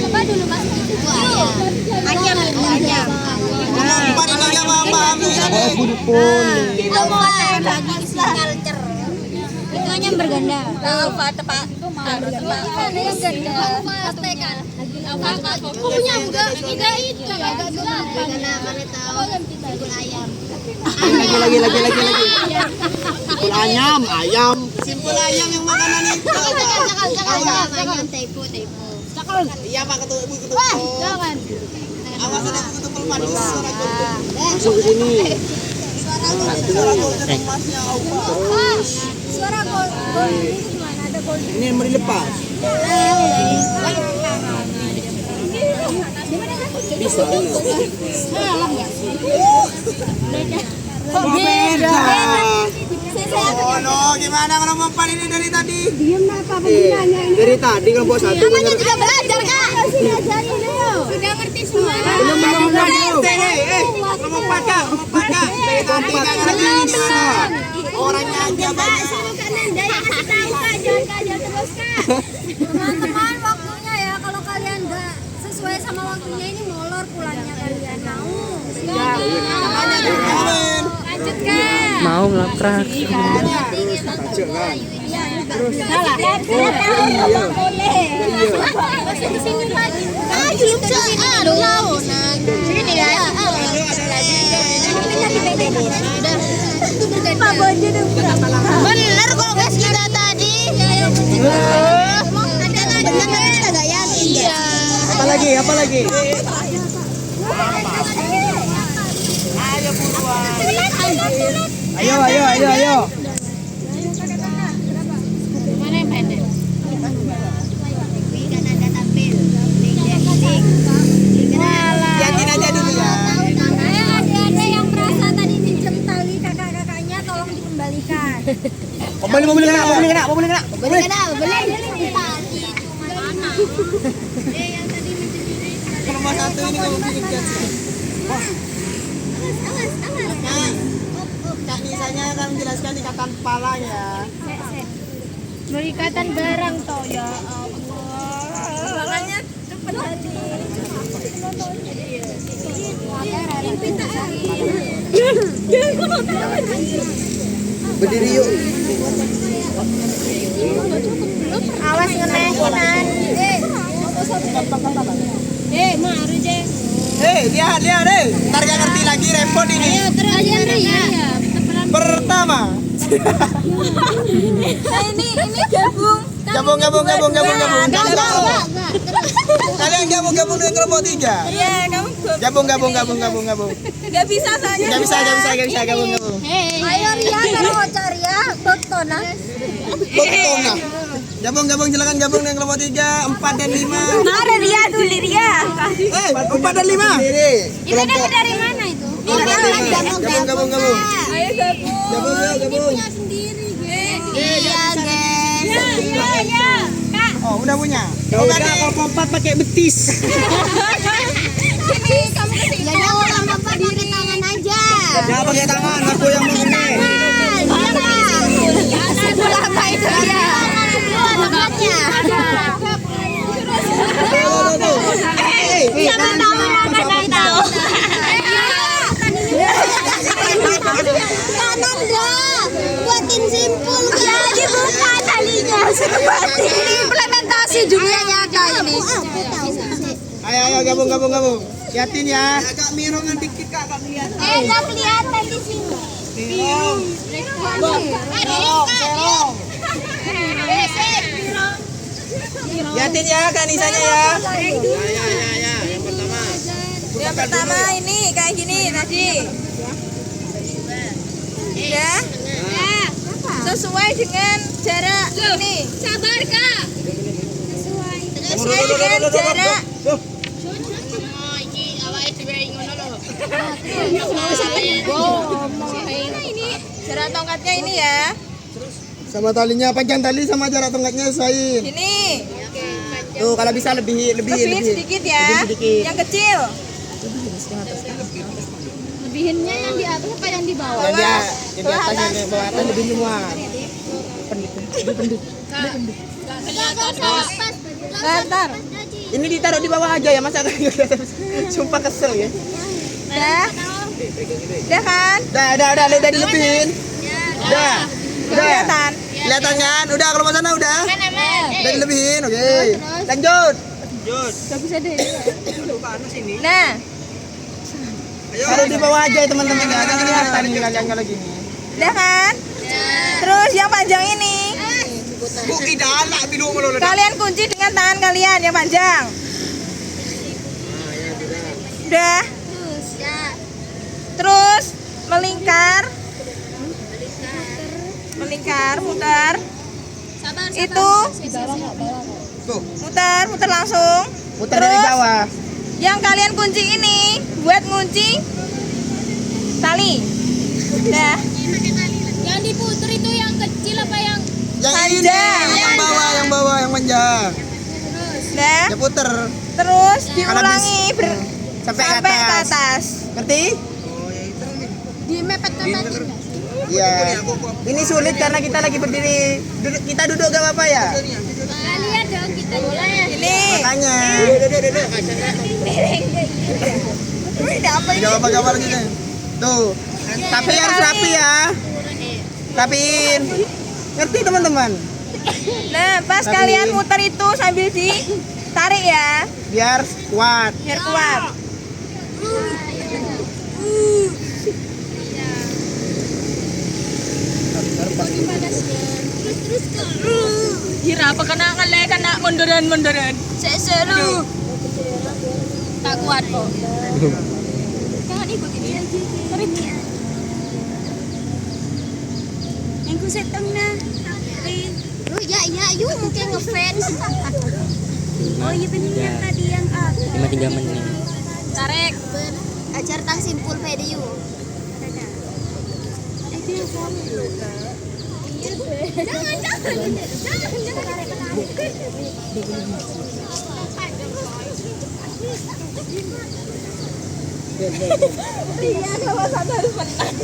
Coba dulu masuk itu anyam. Empat ini yang paham. Oh, pun. Bagi culture. Itu anyam berganda. Tepat. Gimana yang ganda? Pastikan. Punya enggak? Tidak itu. Enggak dulu. Karena tahu simpul ayam. Lagi. Simpul ayam. Simpul ayam yang makanan itu. Ayam tepo. Iya Pak Ketua Ibu Ketua. Jangan. Awas ada ketua manis. Masuk ke sini. Suara gol itu gimana? Ada gol. Ini yang mau dilepas. Bisa ini. Kok beda? Oh no, gimana kalau mempan ini dari tadi? Dari tadi kelompok 1 bener. Sudah belajar kak. Sudah ngerti semua. Belum. Kalau mempan kak. Dari tadi nggak ngerti gimana? Orangnya aja banyak. Teman-teman waktunya ya, kalau kalian nggak sesuai sama waktunya ini molor pulangnya kalian mau. Lanjutkan. Mau ngelakrak. Salah. Masih di sini lagi. Sini ya. Bener kok guys kita tadi. Apa lagi? Ayo. Mana yang pendek? Yakin aja dulu ya. Ada yang merasa tadi pinjam tali kakak-kakaknya tolong dikembalikan. Boleh kena. Boleh. Kelompok satu ini kamu bikin sih. Kak Nisanya akan menjelaskan ikatan kepalanya. Berikatan barang toh ya Allah. Makanya Berdiri yuk. Awas ngenehinan. Maru je. Lihat, ntar gak ngerti lagi, repot ini. Terus ya. Pertama. Ini gabung. Gabung. Enggak. Kalian gabung dengan kelompok 3. Iya, kamu Gabung. nggak bisa soalnya. Gak bisa gabung. Ayo Ria, kalau cari ya, Totona. Totona. Gabung, silakan gabung dengan kelompok 3, 4 dan 5. Ada Ria dulu Ria. 4 dan 5. Itu dari mana itu? Gabung. Ayo gabung. Gabung. Sendiri, Iya, guys. Iya. Kak. Oh, udah punya. Udah kelompok 4 pakai betis. Kamu kesini. Ya jangan apa pakai tangan aja. Jangan pakai tangan, aku yang mau ini. Sepuluh apa itu dia? Tempatnya. Siapa tahu mana tahu. Kanan dah. Buatin simpul. Ya dibuka talinya. Ini implementasi dunia nyata ini. Ayo gabung. Liatin ya. Agak mirongan dikit Kak, agak kelihatan. Enggak kelihatan di sini. Serong. Liatin ya kanisanya ya. Ya, yang pertama. Yang pertama ini kayak gini tadi. Ya. Sesuai dengan jarak ini. Sabar, Kak. Sesuai dengan jarak. Jarak tongkatnya ini ya. Sama talinya, panjang tali sama jarak tongkatnya sesuaiin. Ini. Tuh, kalau bisa lebih Lebihin sedikit ya. Lebih sedikit. Yang kecil. Lebihinnya yang di atas apa yang di bawah? Yang di atas, yang di bawah atas lebih semua. Bentar. Ini ditaruh di bawah aja ya, masa sumpah kesel ya. Udah. Udah kan? Udah, lihat dilebihin. Udah. Kelihatan. Kelihatan kan? Udah, kalau mau sana udah. Udah dilebihin, oke. Lanjut. Nah, Taruh di bawah aja teman-teman, nggak ada kelihatan ini kalau gini. udah kan? Terus yang panjang ini. Kalian kunci dengan tangan kalian yang panjang. Udah. Terus melingkar, muter. Itu Tuh, muter langsung. muter dari Terus bawah. yang kalian kunci ini buat ngunci tali. Udah. Yang diputer itu yang kecil apa yang Yang Panjang. ini, yang bawah, yang panjang. Udah. Ya puter. Terus Kalau diulangi sampai sampai ke atas. Ngerti? di mepet ke tadi? Iya. Ini sulit karena kita lagi berdiri. Kita duduk gak apa-apa ya? Kalian dong kita mulai. Ini. Makanya. Ini apa ini? Gak apa-apa lagi deh. Tuh. Tapi harus rapi ya. Rapiin. Ngerti teman-teman? Nah, pas Tapi- kalian muter itu sambil ditarik ya, Biar kuat. biar kuat. Kira apa kena ngalai kena munduran. Seseru. Tak kuat kok. Jangan ikut ini. Yang ku seteng nah. Ya, yuk mungkin ngefans. Oh iya benar tadi yang apa? 53 menit. Tarik. Ajar tang simpul video. Iya, sama satu harus menang.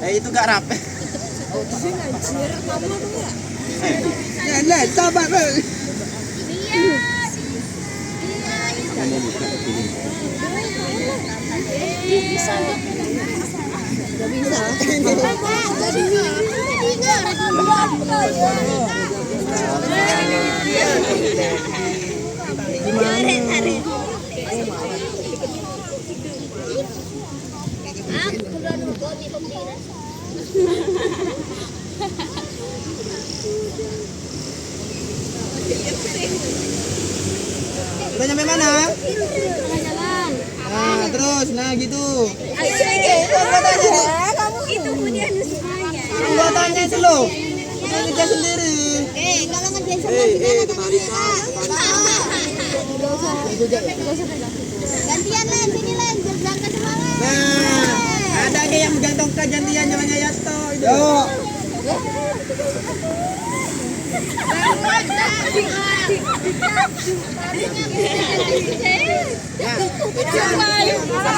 Itu gak rap. Ya, coba bang. Udah nyampe mana? Nah, terus, nah gitu. Itu punya semuanya. Anggotanya itu loh. Bukan kerja sendiri. Kalau ngerjain sama gantian Len, sini Len, biar berangkat semangat. Nah, ada kayak yang megang tongkat gantian namanya Yato. Yuk. Bukan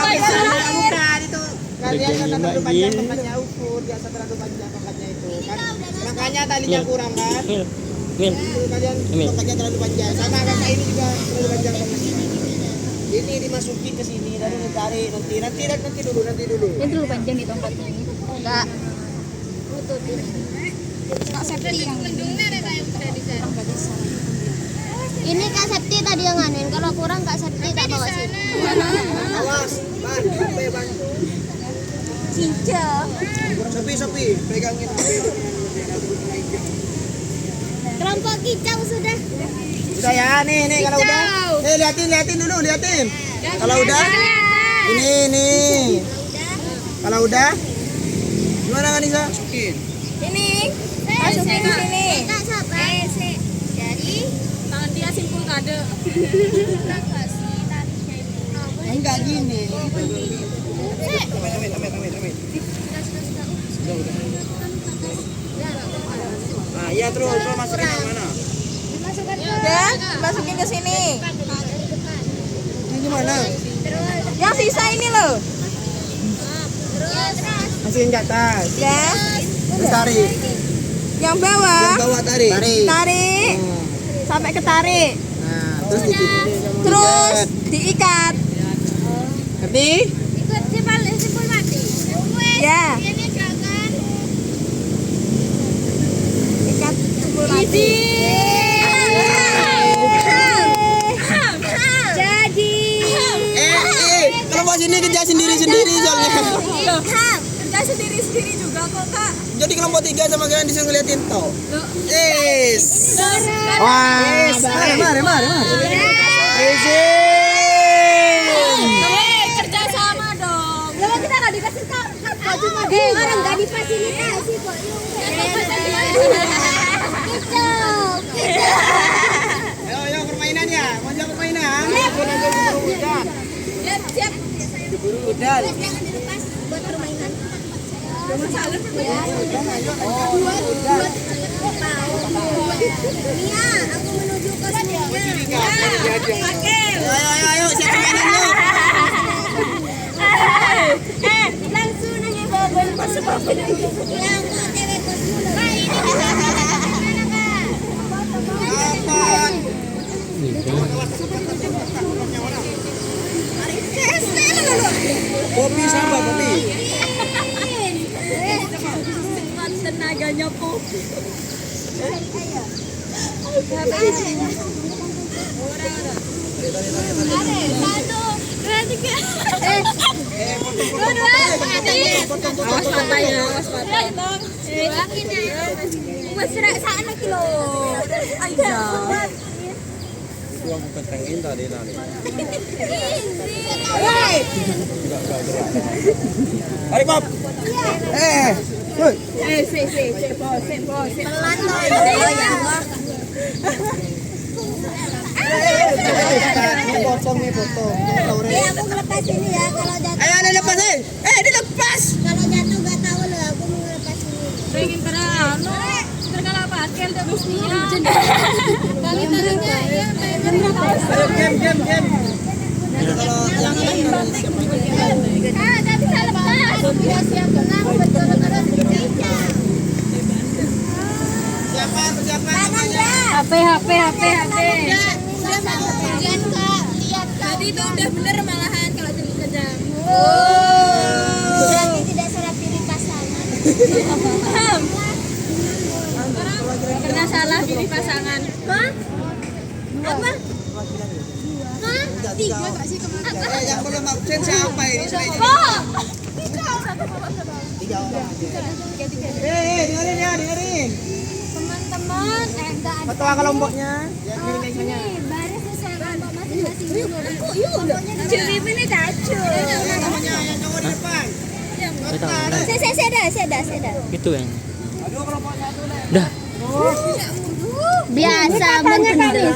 itu. Kalian kan terlalu panjang tongkatnya ukur, biasa terlalu panjang tongkatnya itu kan. Makanya talinya kurang kan. Itu kalian tongkatnya terlalu panjang. Sama kakak ini juga terlalu panjang tongkatnya. Ini dimasukin ke sini lalu ditarik nanti dulu. Ini terlalu panjang nih tongkatnya ini. Enggak. Kak Septi yang Ini Kak Septi tadi yang nganuin, kalau kurang Kak Septi tak bawa sini. Awas, ban, sampai ban. Cincau. Sepi, pegangin. Kelompok kicau sudah. Udah ya, nih kalau udah. Liatin dulu. Kalau udah, ini. Kalau udah, gimana kan Nisa? ini masukin ke sini. Kak siapa? Jadi Tangan dia simpul kade. Enggak gini. Amit. Nah, iya terus masukin yang mana? Udah, masukin ke sini. Ini gimana? Yang sisa ini loh. Masukin ke atas. Ya. Terus tarik. Yang bawah. Yang bawah tarik. Tarik. Sampai ke tarik. Nah, terus diikat. Terus diikat. Ngerti? ikut simpul mati. Ya. Ini gerakan. Ikat simpul mati. Jadi Kalau mau sini kerja sendiri soalnya. Kita sendiri juga kok Kak. Jadi kelompok 3 sama kalian disuruh ngeliatin toh. Wah, mari. Kerja sama dong. kalau kita nggak dikasih kak cuma orang nggak difasilitasi kok. Kicau. Ayo permainannya. Mau jalan permainan? Siap. Udah. Jangan dilepas buat permainan. Mia, aku menuju ke sini. Ayo, siap permainannya. Langsung nanya babon masuk babon. Yang mau cewek kos dulu. Kapan? Kopi sama kopi. Tenaganya Popi. Satu, dua, tiga. Awas patah ya, awas patah. Buat serak sana kilo. Ayo. Uang petengin tadi nani. Mari Bob. Pelan loh. Potong nih potong. Aku ngelepas ini ya kalau jatuh. Ayo ada lepasin. Dilepas. Kalau jatuh gak tahu loh. Aku mau ngelepas ini. Pengen terkala paskel terus nih. Kali tariknya ya. Game. Ada bisa lepas. Ya siap tenang betul-betul berbicara. HP. Tadi itu udah bener malahan kalau cerita jam. Berarti tidak salah pilih pasangan. Paham? Pernah salah pilih pasangan. Hah? Apa? Hah? Tiga nggak sih kemarin? Yang belum absen siapa ini? Oh! Dengerin. Teman-teman, enggak ada. Ketua kelompoknya. Ini baris sesuai kelompok masing-masing dulu. Curi ini kacau. Namanya yang cowok di depan. Saya. Itu yang. Aduh kelompoknya tuh. Dah. Biasa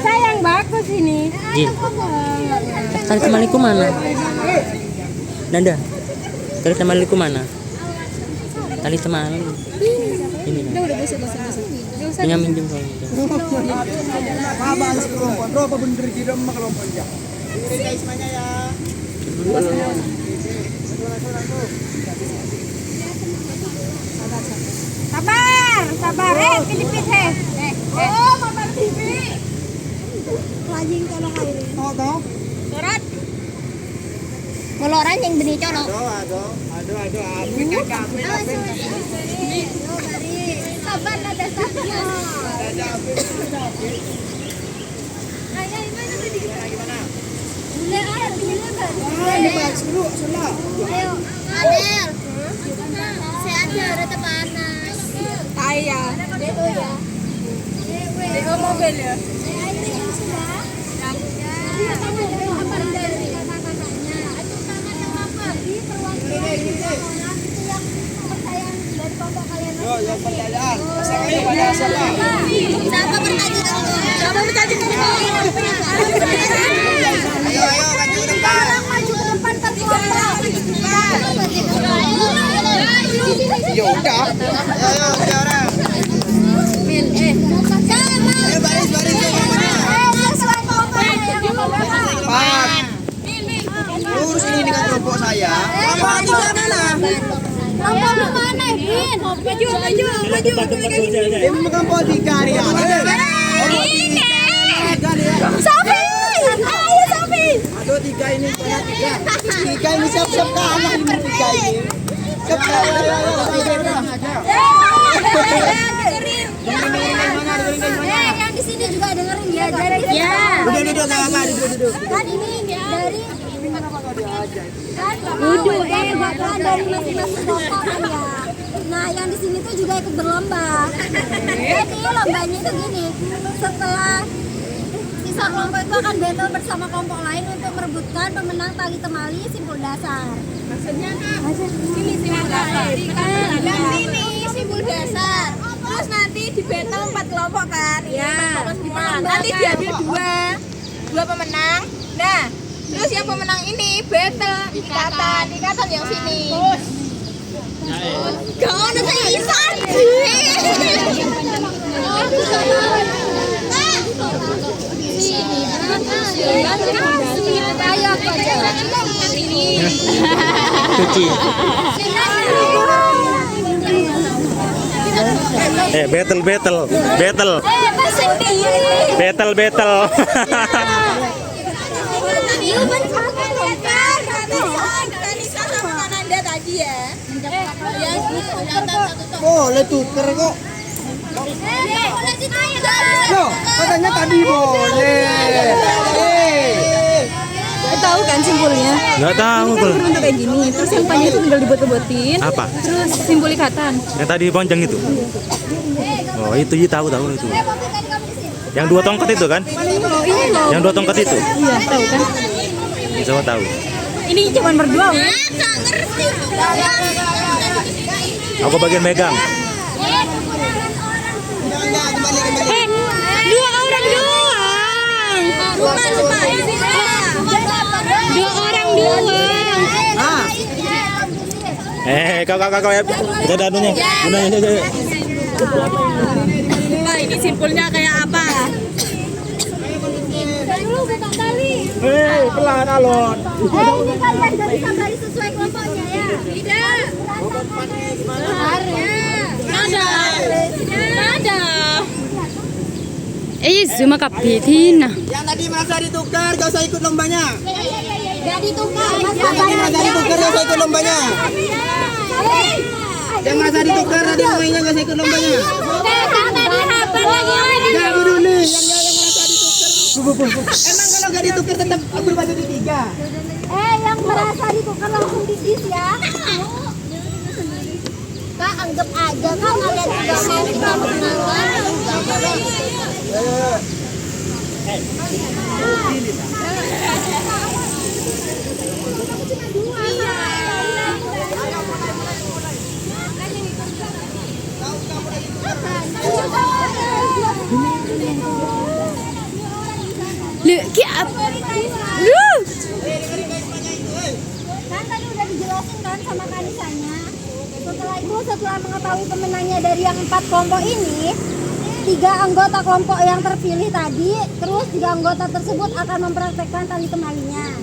Saya yang bagus ini. Jin. Tali temaliku mana? Nanda. Tali temaliku mana? Tali temali. Ini. Udah bisa. Punya minjem kalau gitu. Abang sekelompok. Bro, apa bener di rumah kelompoknya? Dengerin guys semuanya ya. Sabar. Kejepit Oh, Mama TV. Lagi kolong air. Tahu. Surat. Koloran yang benih colok. Aduh. Amin kakak. Sabar ada sakit. Ayo, Adel. Sehat ya, udah panas. Saya. Itu ya. Deko mobil ya. Ayo yang sudah. Iya, kamu apa dari kakak-kakaknya? Itu tangan yang apa? Di perwakilan orang itu yang kepercayaan dari kelompok kalian. Yo, yang pertanyaan. Pasangannya pada siapa? Siapa pertanyaan? Siapa berjanji ke Ayo, maju ke depan. Maju ke depan ke kelompok. Ya udah. Ayo, tiga orang. Ayo baris kelompoknya. Empat. Lurus ini dengan kelompok saya. Kelompok tiga mana? Kelompok mana, Bin? Maju. Ini kelompok tiga nih. Sofi! Ayo, Sofi! Aduh, tiga ini banyak tiga. Tiga ini siap-siap kalah ini tiga ini. Siap Yang di sini juga dengerin ya. Duduk enggak apa-apa, duduk. Kan ini dari bakalan dari masing-masing kelompok kan ya. Nah, yang di sini tuh juga ikut berlomba. Jadi lombanya itu gini, setelah sisa kelompok itu akan battle bersama kelompok lain untuk merebutkan pemenang tali temali simpul dasar. Maksudnya ini simpul dasar. Dan ini simpul dasar. Terus nanti di battle 4 kelompok kan? Iya. Nanti diambil dua pemenang. Nah, terus yang pemenang ini battle ikatan yang sini. Gak ada seisan. Ayo Cuci. Battle. Boleh tuker kok. Loh, katanya tadi boleh. Tahu kan simpulnya? Nggak tahu Ini kan kalau. berbentuk kayak gini. Terus yang panjang itu tinggal dibuat-buatin. Apa? Terus simpul ikatan. Yang tadi panjang itu. Oh, itu tahu itu. Yang 2 tongkat itu kan? Yang 2 tongkat itu. Iya, tahu kan? Semua tahu. Ini cuma berdua. Weh. Aku bagian megang. Dua orang doang. Dua orang doang. Kau ya. Kita ada anunya. Gunanya. Pak, ini simpulnya kayak apa? Pelan alon. Ini kalian gak bisa baris sesuai kelompoknya ya? Tidak. Ada. Cuma kapitin. Yang tadi merasa ditukar, gak usah ikut lombanya. Gak ditukar. Yang tadi merasa ditukar, gak usah ikut lombanya. Yang merasa ditukar tadi pemainnya gak usah ikut lombanya. Gak peduli. Yang merasa ditukar. Emang kalau gak ditukar tetap berbaju di 3. Yang merasa ditukar langsung didis ya. Kak, anggap aja kan kalian juga mau kita menang. Kan tadi udah dijelasin kan sama Kanisanya. Setelah itu, setelah mengetahui pemenangnya dari yang 4 kelompok ini, 3 anggota kelompok yang terpilih tadi, terus 3 anggota tersebut akan mempraktekkan tali temalinya.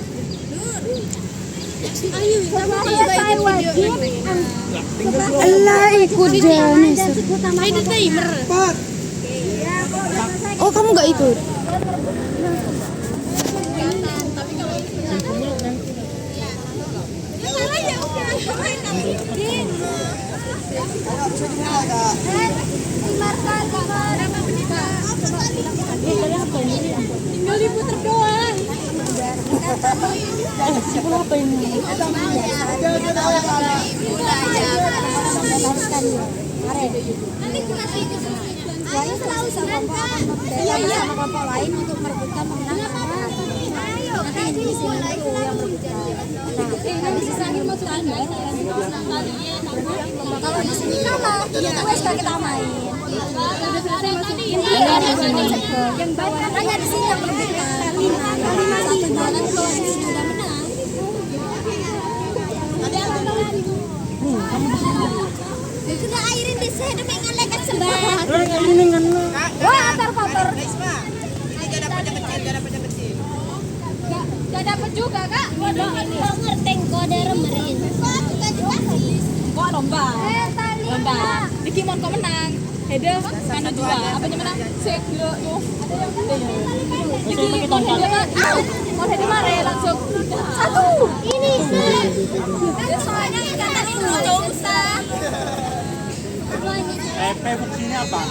Setelah selesai wajib, Allah ikut Janis. dan sebut nama kelompoknya. Oh, kamu nggak ikut? Tinggal diputer doang. Soalnya selalu sama kelompok lain untuk merebutkan pemenang. Nanti di sini dulu yang berbeda. Nah, di sini mau tanda. Kalau di sini kalah, wes kita main. Yang bawah hanya di sini yang berbeda. Satu jalan kalau di sini udah menang. Sudah airin di sini demi ngelekat sebelah. Wah, kotor. Ini gak dapat yang kecil. Gak dapet juga kak. Kok ngerteng kode remerin. Kok lomba. Lomba. Diki mau kau menang. Hede anu juga. Apa yang menang? Sek yo. Diki mau hede kan? Mau hede mare langsung. Satu. Ini sih. Soalnya ikatan itu nggak usah. fungsinya apa?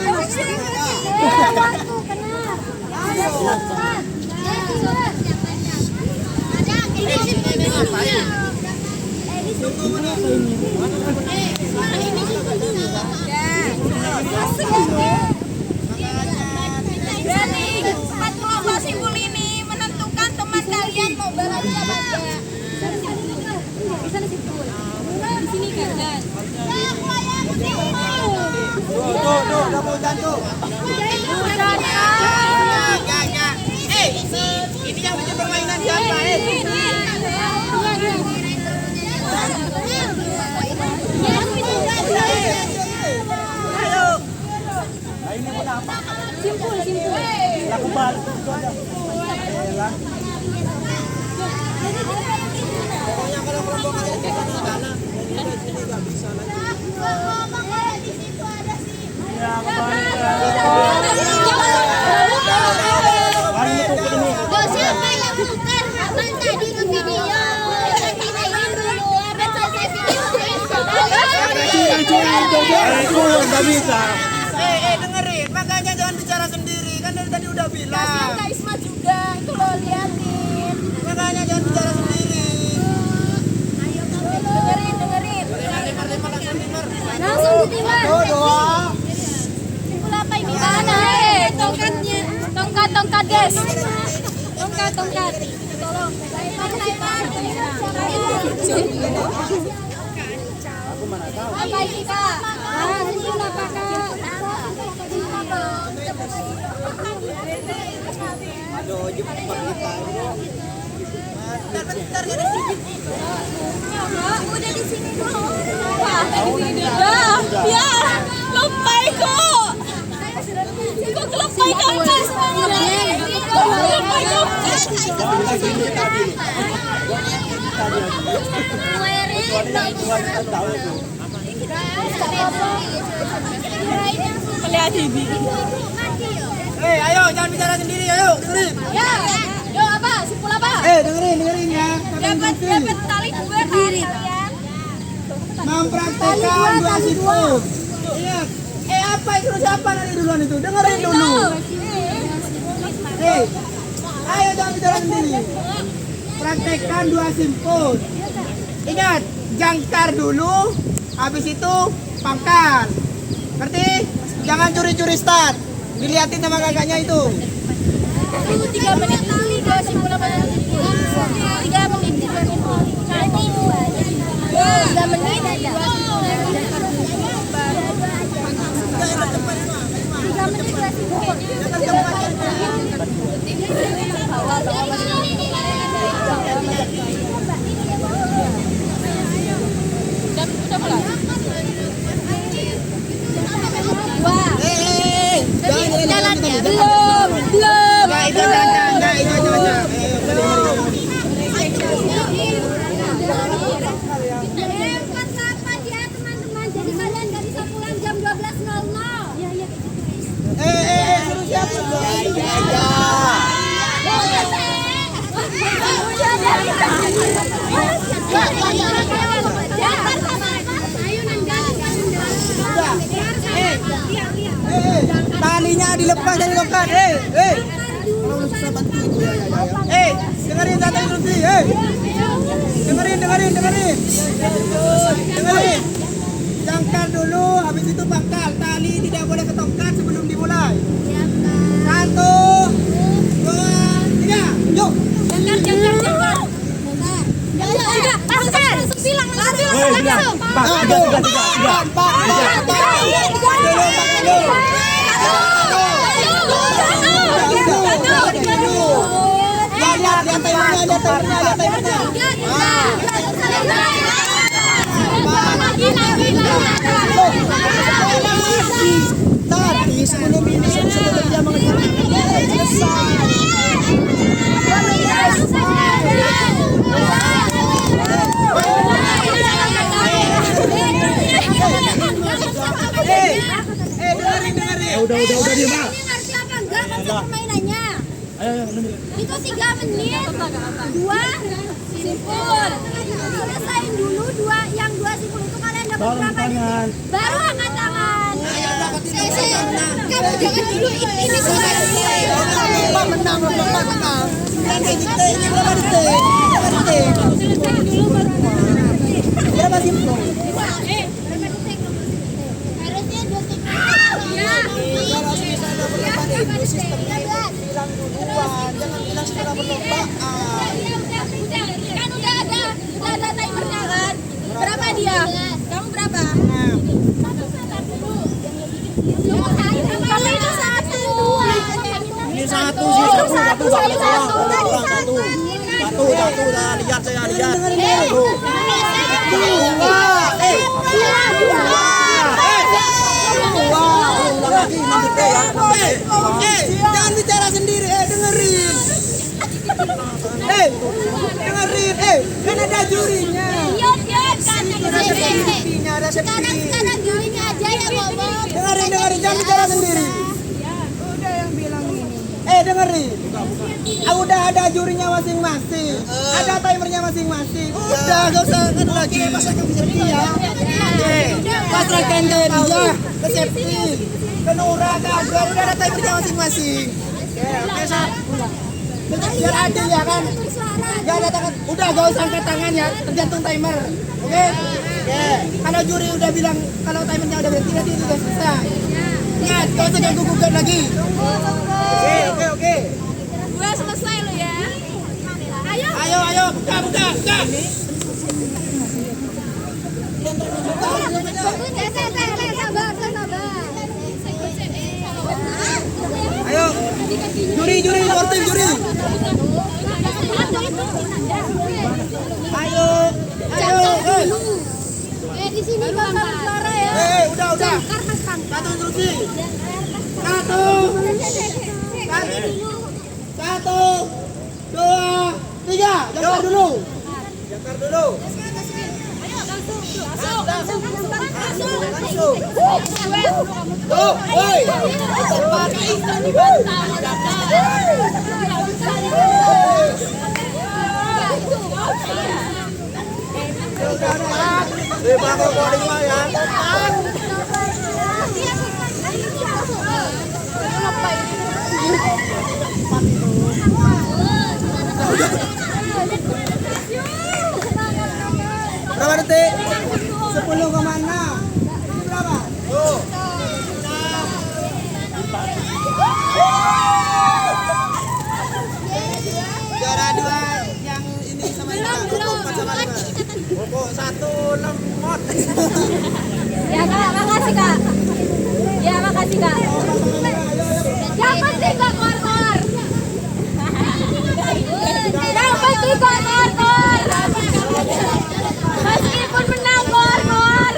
Waktu kena. Ada surat. Berarti 4 kelompok simpul ini menentukan teman kalian mau balapan apa enggak. Di sini kan. Tuh, kamu jantung. Ini yang punya permainan siapa? Simpul. Laku balik itu aja. Pokoknya kalau kelompok kalian ke sana, ini nggak bisa lagi. Siapa yang bukan? Abang tadi ke video. Videoin dulu. Abang selesai video. Nggak bisa. Dengerin, makanya jangan bicara sendiri. Kan dari tadi udah bilang. Kak Isma juga itu lo liatin. Makanya jangan bicara sendiri. Dengerin. Langsung ditimah. Simpul apa ini? Mana? Tongkatnya. Tongkat guys. Tongkat. Tolong. Apa ini kak? Simpul apa kak? Aduh, jemput kita. Bentar ya di sini. Udah di sini dulu. Wah, udah. Ya, lupa kok. Kok lupa kamu? Lupa kamu. Ayo jangan bicara sendiri, ayo dengerin. Ya, yo apa? Simpul apa? Dengerin ya. Dapat tali dua kalian. Mempraktekkan dua siput. Ingat. Apa itu siapa nanti duluan itu? Dengerin dulu. Ayo jangan bicara sendiri. Praktekkan dua simpul. Ingat, jangkar dulu, habis itu pangkal. Ngerti? Jangan curi-curi start. Dilihatin sama kakaknya itu. 3 menit tali dua simpul apa? 3 menit 2 simpul. 3 menit aja. Jalannya belum. Enggak, itu aja. Buat kapan ya teman-teman? Jadi kalian nggak bisa pulang jam 12.00. Suruh siapa? Talinya dilepas dari lokat. Dengerin satu instruksi. Dengerin. Jangkar dulu, habis itu pangkal. Tali tidak boleh ketongkat sebelum dimulai. 1, 2, 3, yuk. Jangkar. Langsung bilang langsung. Tapi sebelum ini sebelum dia mengerjakan selesai. Udah dia mah. Ngerti apa enggak konsep permainannya? Itu 3 menit. 2 simpul. Selesain dulu yang 2 simpul itu kalian dapat berapa detik? Baru angkat tangan. Kamu jangan dulu ini selesai. Menang. Ini berapa detik? Berapa simpul? Harusnya 2 detik. Kalau misalnya perlombaan itu sistem bilang duluan, jangan bilang setelah perlombaan. Kan udah ada timernya kan? Berapa dia? Kamu berapa? Kamu itu 1, 2. Ini satu sih, satu. Lihat saya lihat. Jangan bicara sendiri, dengerin. Dengerin, kan ada jurinya. Ada Sekarang jurinya aja yang ngomong. Dengerin, jangan bicara sendiri. Dengerin. Udah ada jurinya masing-masing. Ada timernya masing-masing. Udah, gak usah kan lagi. Masa kamu bisa dia? Pasrahkan ke dia, ke Septi, ke Nura, ke Agor. Udah ada timernya masing-masing. Oke, Sat. Biar adil ya kan. Gak ada tangan. Udah, gak usah angkat tangan ya. Tergantung timer. Oke? Kalau juri udah bilang, kalau timernya udah berhenti, nanti sudah selesai. Ingat, gak usah ganggu gugat lagi. Oke. 2 selesai lo ya. Ayo, buka. Ayo, juri, sportif juri. Ayo. Di sini bakal suara ya. Udah. Satu instruksi. Satu, 2, 3. Jangkar dulu. Jangkar dulu. Tuh, woi. Bangun body ya. Berapa detik? 10,6. Ini berapa? Tuh. Juara 2 yang ini sama ini. Pokok 4 sama 5. Pokok 1 lemot. Ya kak, makasih kak. Ya makasih kak. Yang penting kok kor-kor. Yang penting kok kor-kor. Meskipun menang kor-kor.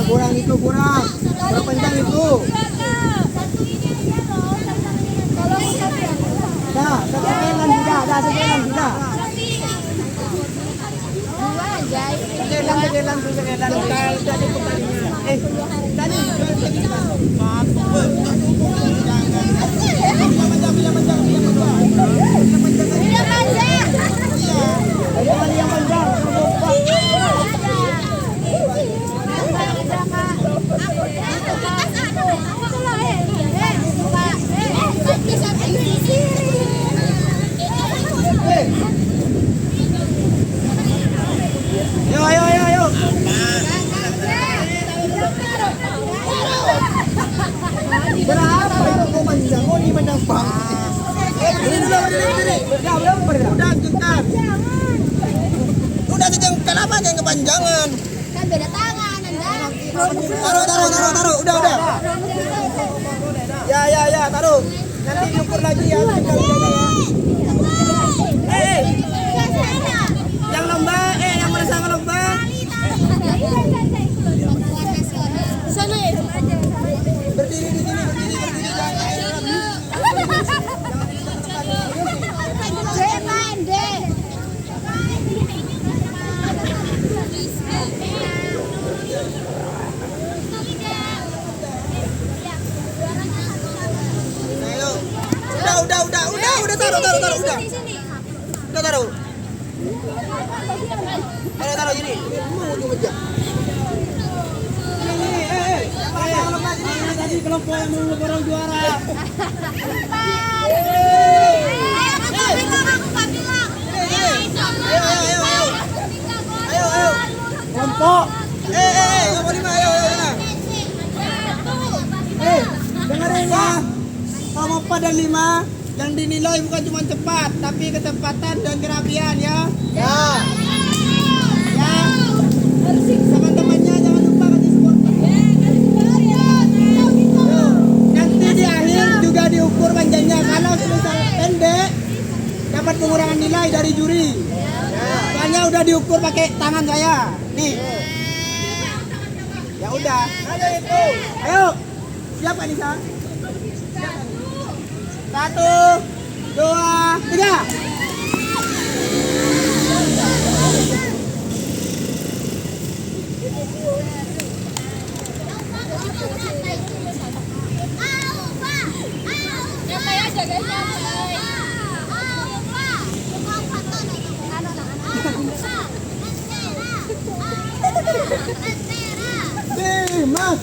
Kurang itu kurang panjang itu. Dah, sekian sudah, sekian sudah. Ayo. Berapa itu pemanjang? Oh, ini panjang banget. Berdiri. Udah, jengkar. Udah jengkar apa yang kepanjangan? Kan beda tangan, Anda. Taruh. Udah. Ya, taruh. Nanti diukur lagi ya. Yang lomba, yang merasakan lomba. Sana ya. Berdiri di sini. Udah taruh. Udah taruh. Taruh gini. Ujung aja. Ini tadi kelompok yang mau orang juara. Ayo. Kelompok. Kelompok 5, ayo. Dengerin ya. Kelompok 4 dan 5 yang dinilai bukan cuma cepat, tapi kecepatan dan kerapian ya. Ya. Teman-temannya jangan lupa kasih support. Nanti di akhir juga diukur panjangnya. Kalau misal pendek dapat pengurangan nilai dari juri. Soalnya udah diukur pakai tangan saya. Nih. Ya udah. Ayo. Siap Anissa? 1, 2, 3. Nyantai aja guys, nyantai. Mas.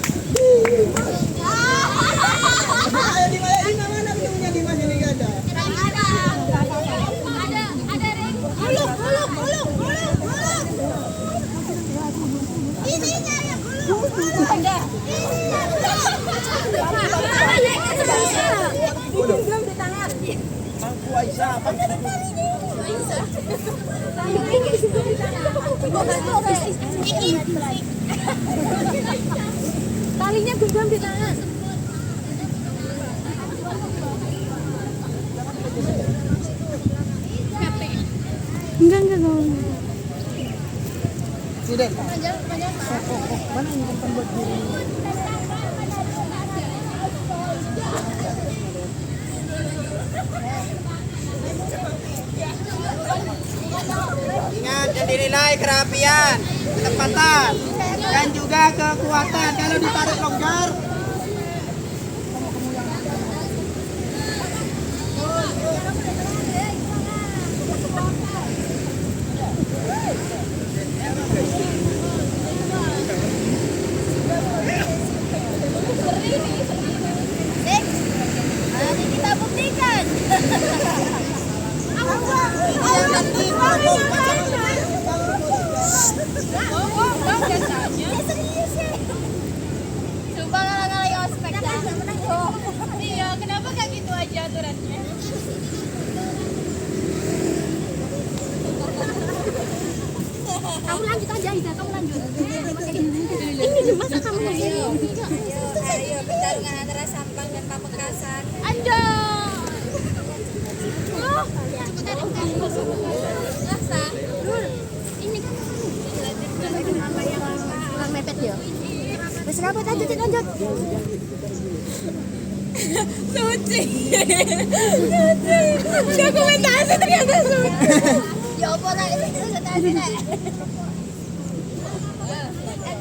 Aisyah. Talinya genggam di tangan. Enggak kau. Sini. Ingat yang dinilai kerapian, ketepatan, dan juga kekuatan. Kalau ditarik longgar, Nanti kita buktikan. Coba ngalang-ngalang ospek dah. Iya, kenapa gak gitu aja aturannya? Kamu lanjut aja, Ida. Kamu lanjut. Ini dimasa kamu lanjut. Ayo, pertarungan antara Sampang dan Pamekasan. Anjay. Ini kan orang mepet ya. Wes kenapa lanjutin lanjut. Suci. Dokumentasi ternyata suci. Ya apa lah itu tadi nek.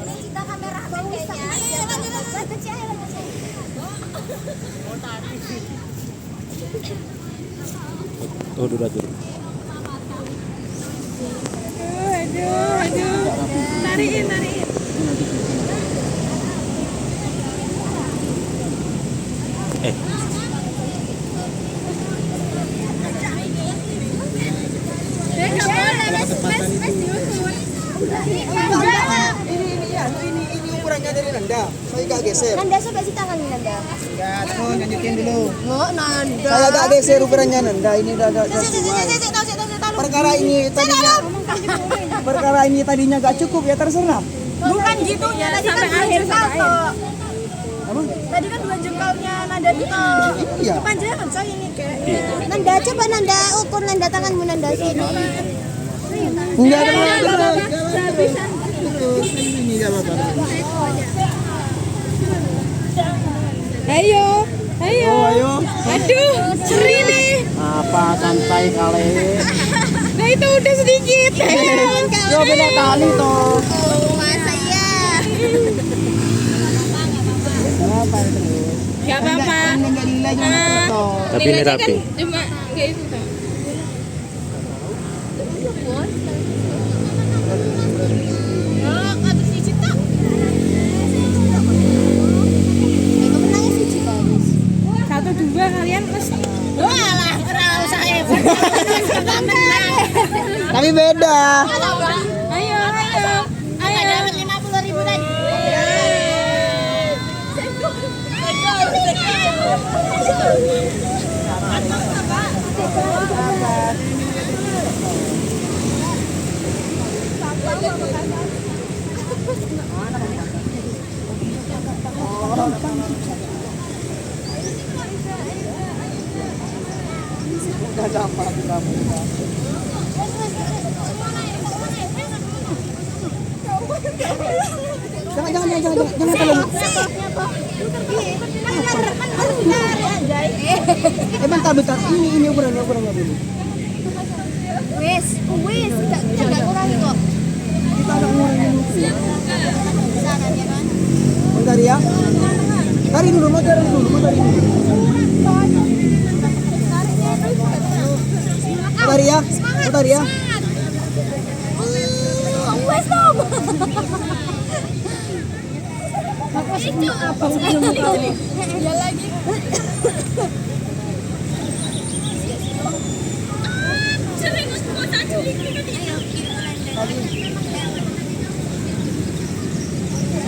Kita kamera kayaknya. Lanjut sih, lanjut sih. Oh, dulu. Aduh. Tariin. Eh, ini ukurannya dari Nanda. Saya gak geser. Nanda sampai si tangan Nanda. Enggak, mau lanjutin dulu. Oh, Nanda. Saya agak geser ukurannya Nanda. Ini udah sesuai. Perkara ini tadinya gak cukup ya terserap. Bukan gitu ya, sampai akhir salto. Apa? Tadi kan 2 jengkalnya Nanda itu. Iya. Kepanjangan saya ini kayak. Nanda coba Nanda ukur Nanda tanganmu Nanda sini. Enggak ada. Ini enggak apa-apa. Ayo. Ayo. Aduh, seri nih. Apa santai kali. Nah itu udah sedikit. Yo beda kali toh. Masa iya? Apa itu? Gak apa-apa. Enggak nilai foto. tapi ini rapi. Cuma kayak itu kan. Satu dua kalian terus. Walah, kenal saya. Tapi beda. Ayo. Dapat 50.000 tadi. Enggak gampang kamu. Jangan kalau. Bentar. Ini ukurannya dulu. Wes, enggak kurang kok. Kita ada ngurangin dulu. Sana dia kan. Bentar ya. Tarik dulu, mau tarik dulu. Bentar ya. Wes dong. Itu apa sih? Ya lagi.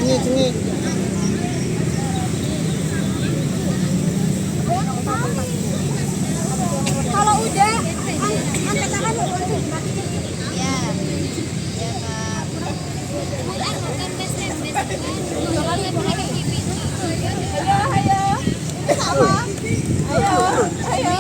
Sini. Kalau udah Ya. Ya, Kak. Bukan best friend. Soalnya mereka Ayo. Sama. Ayo.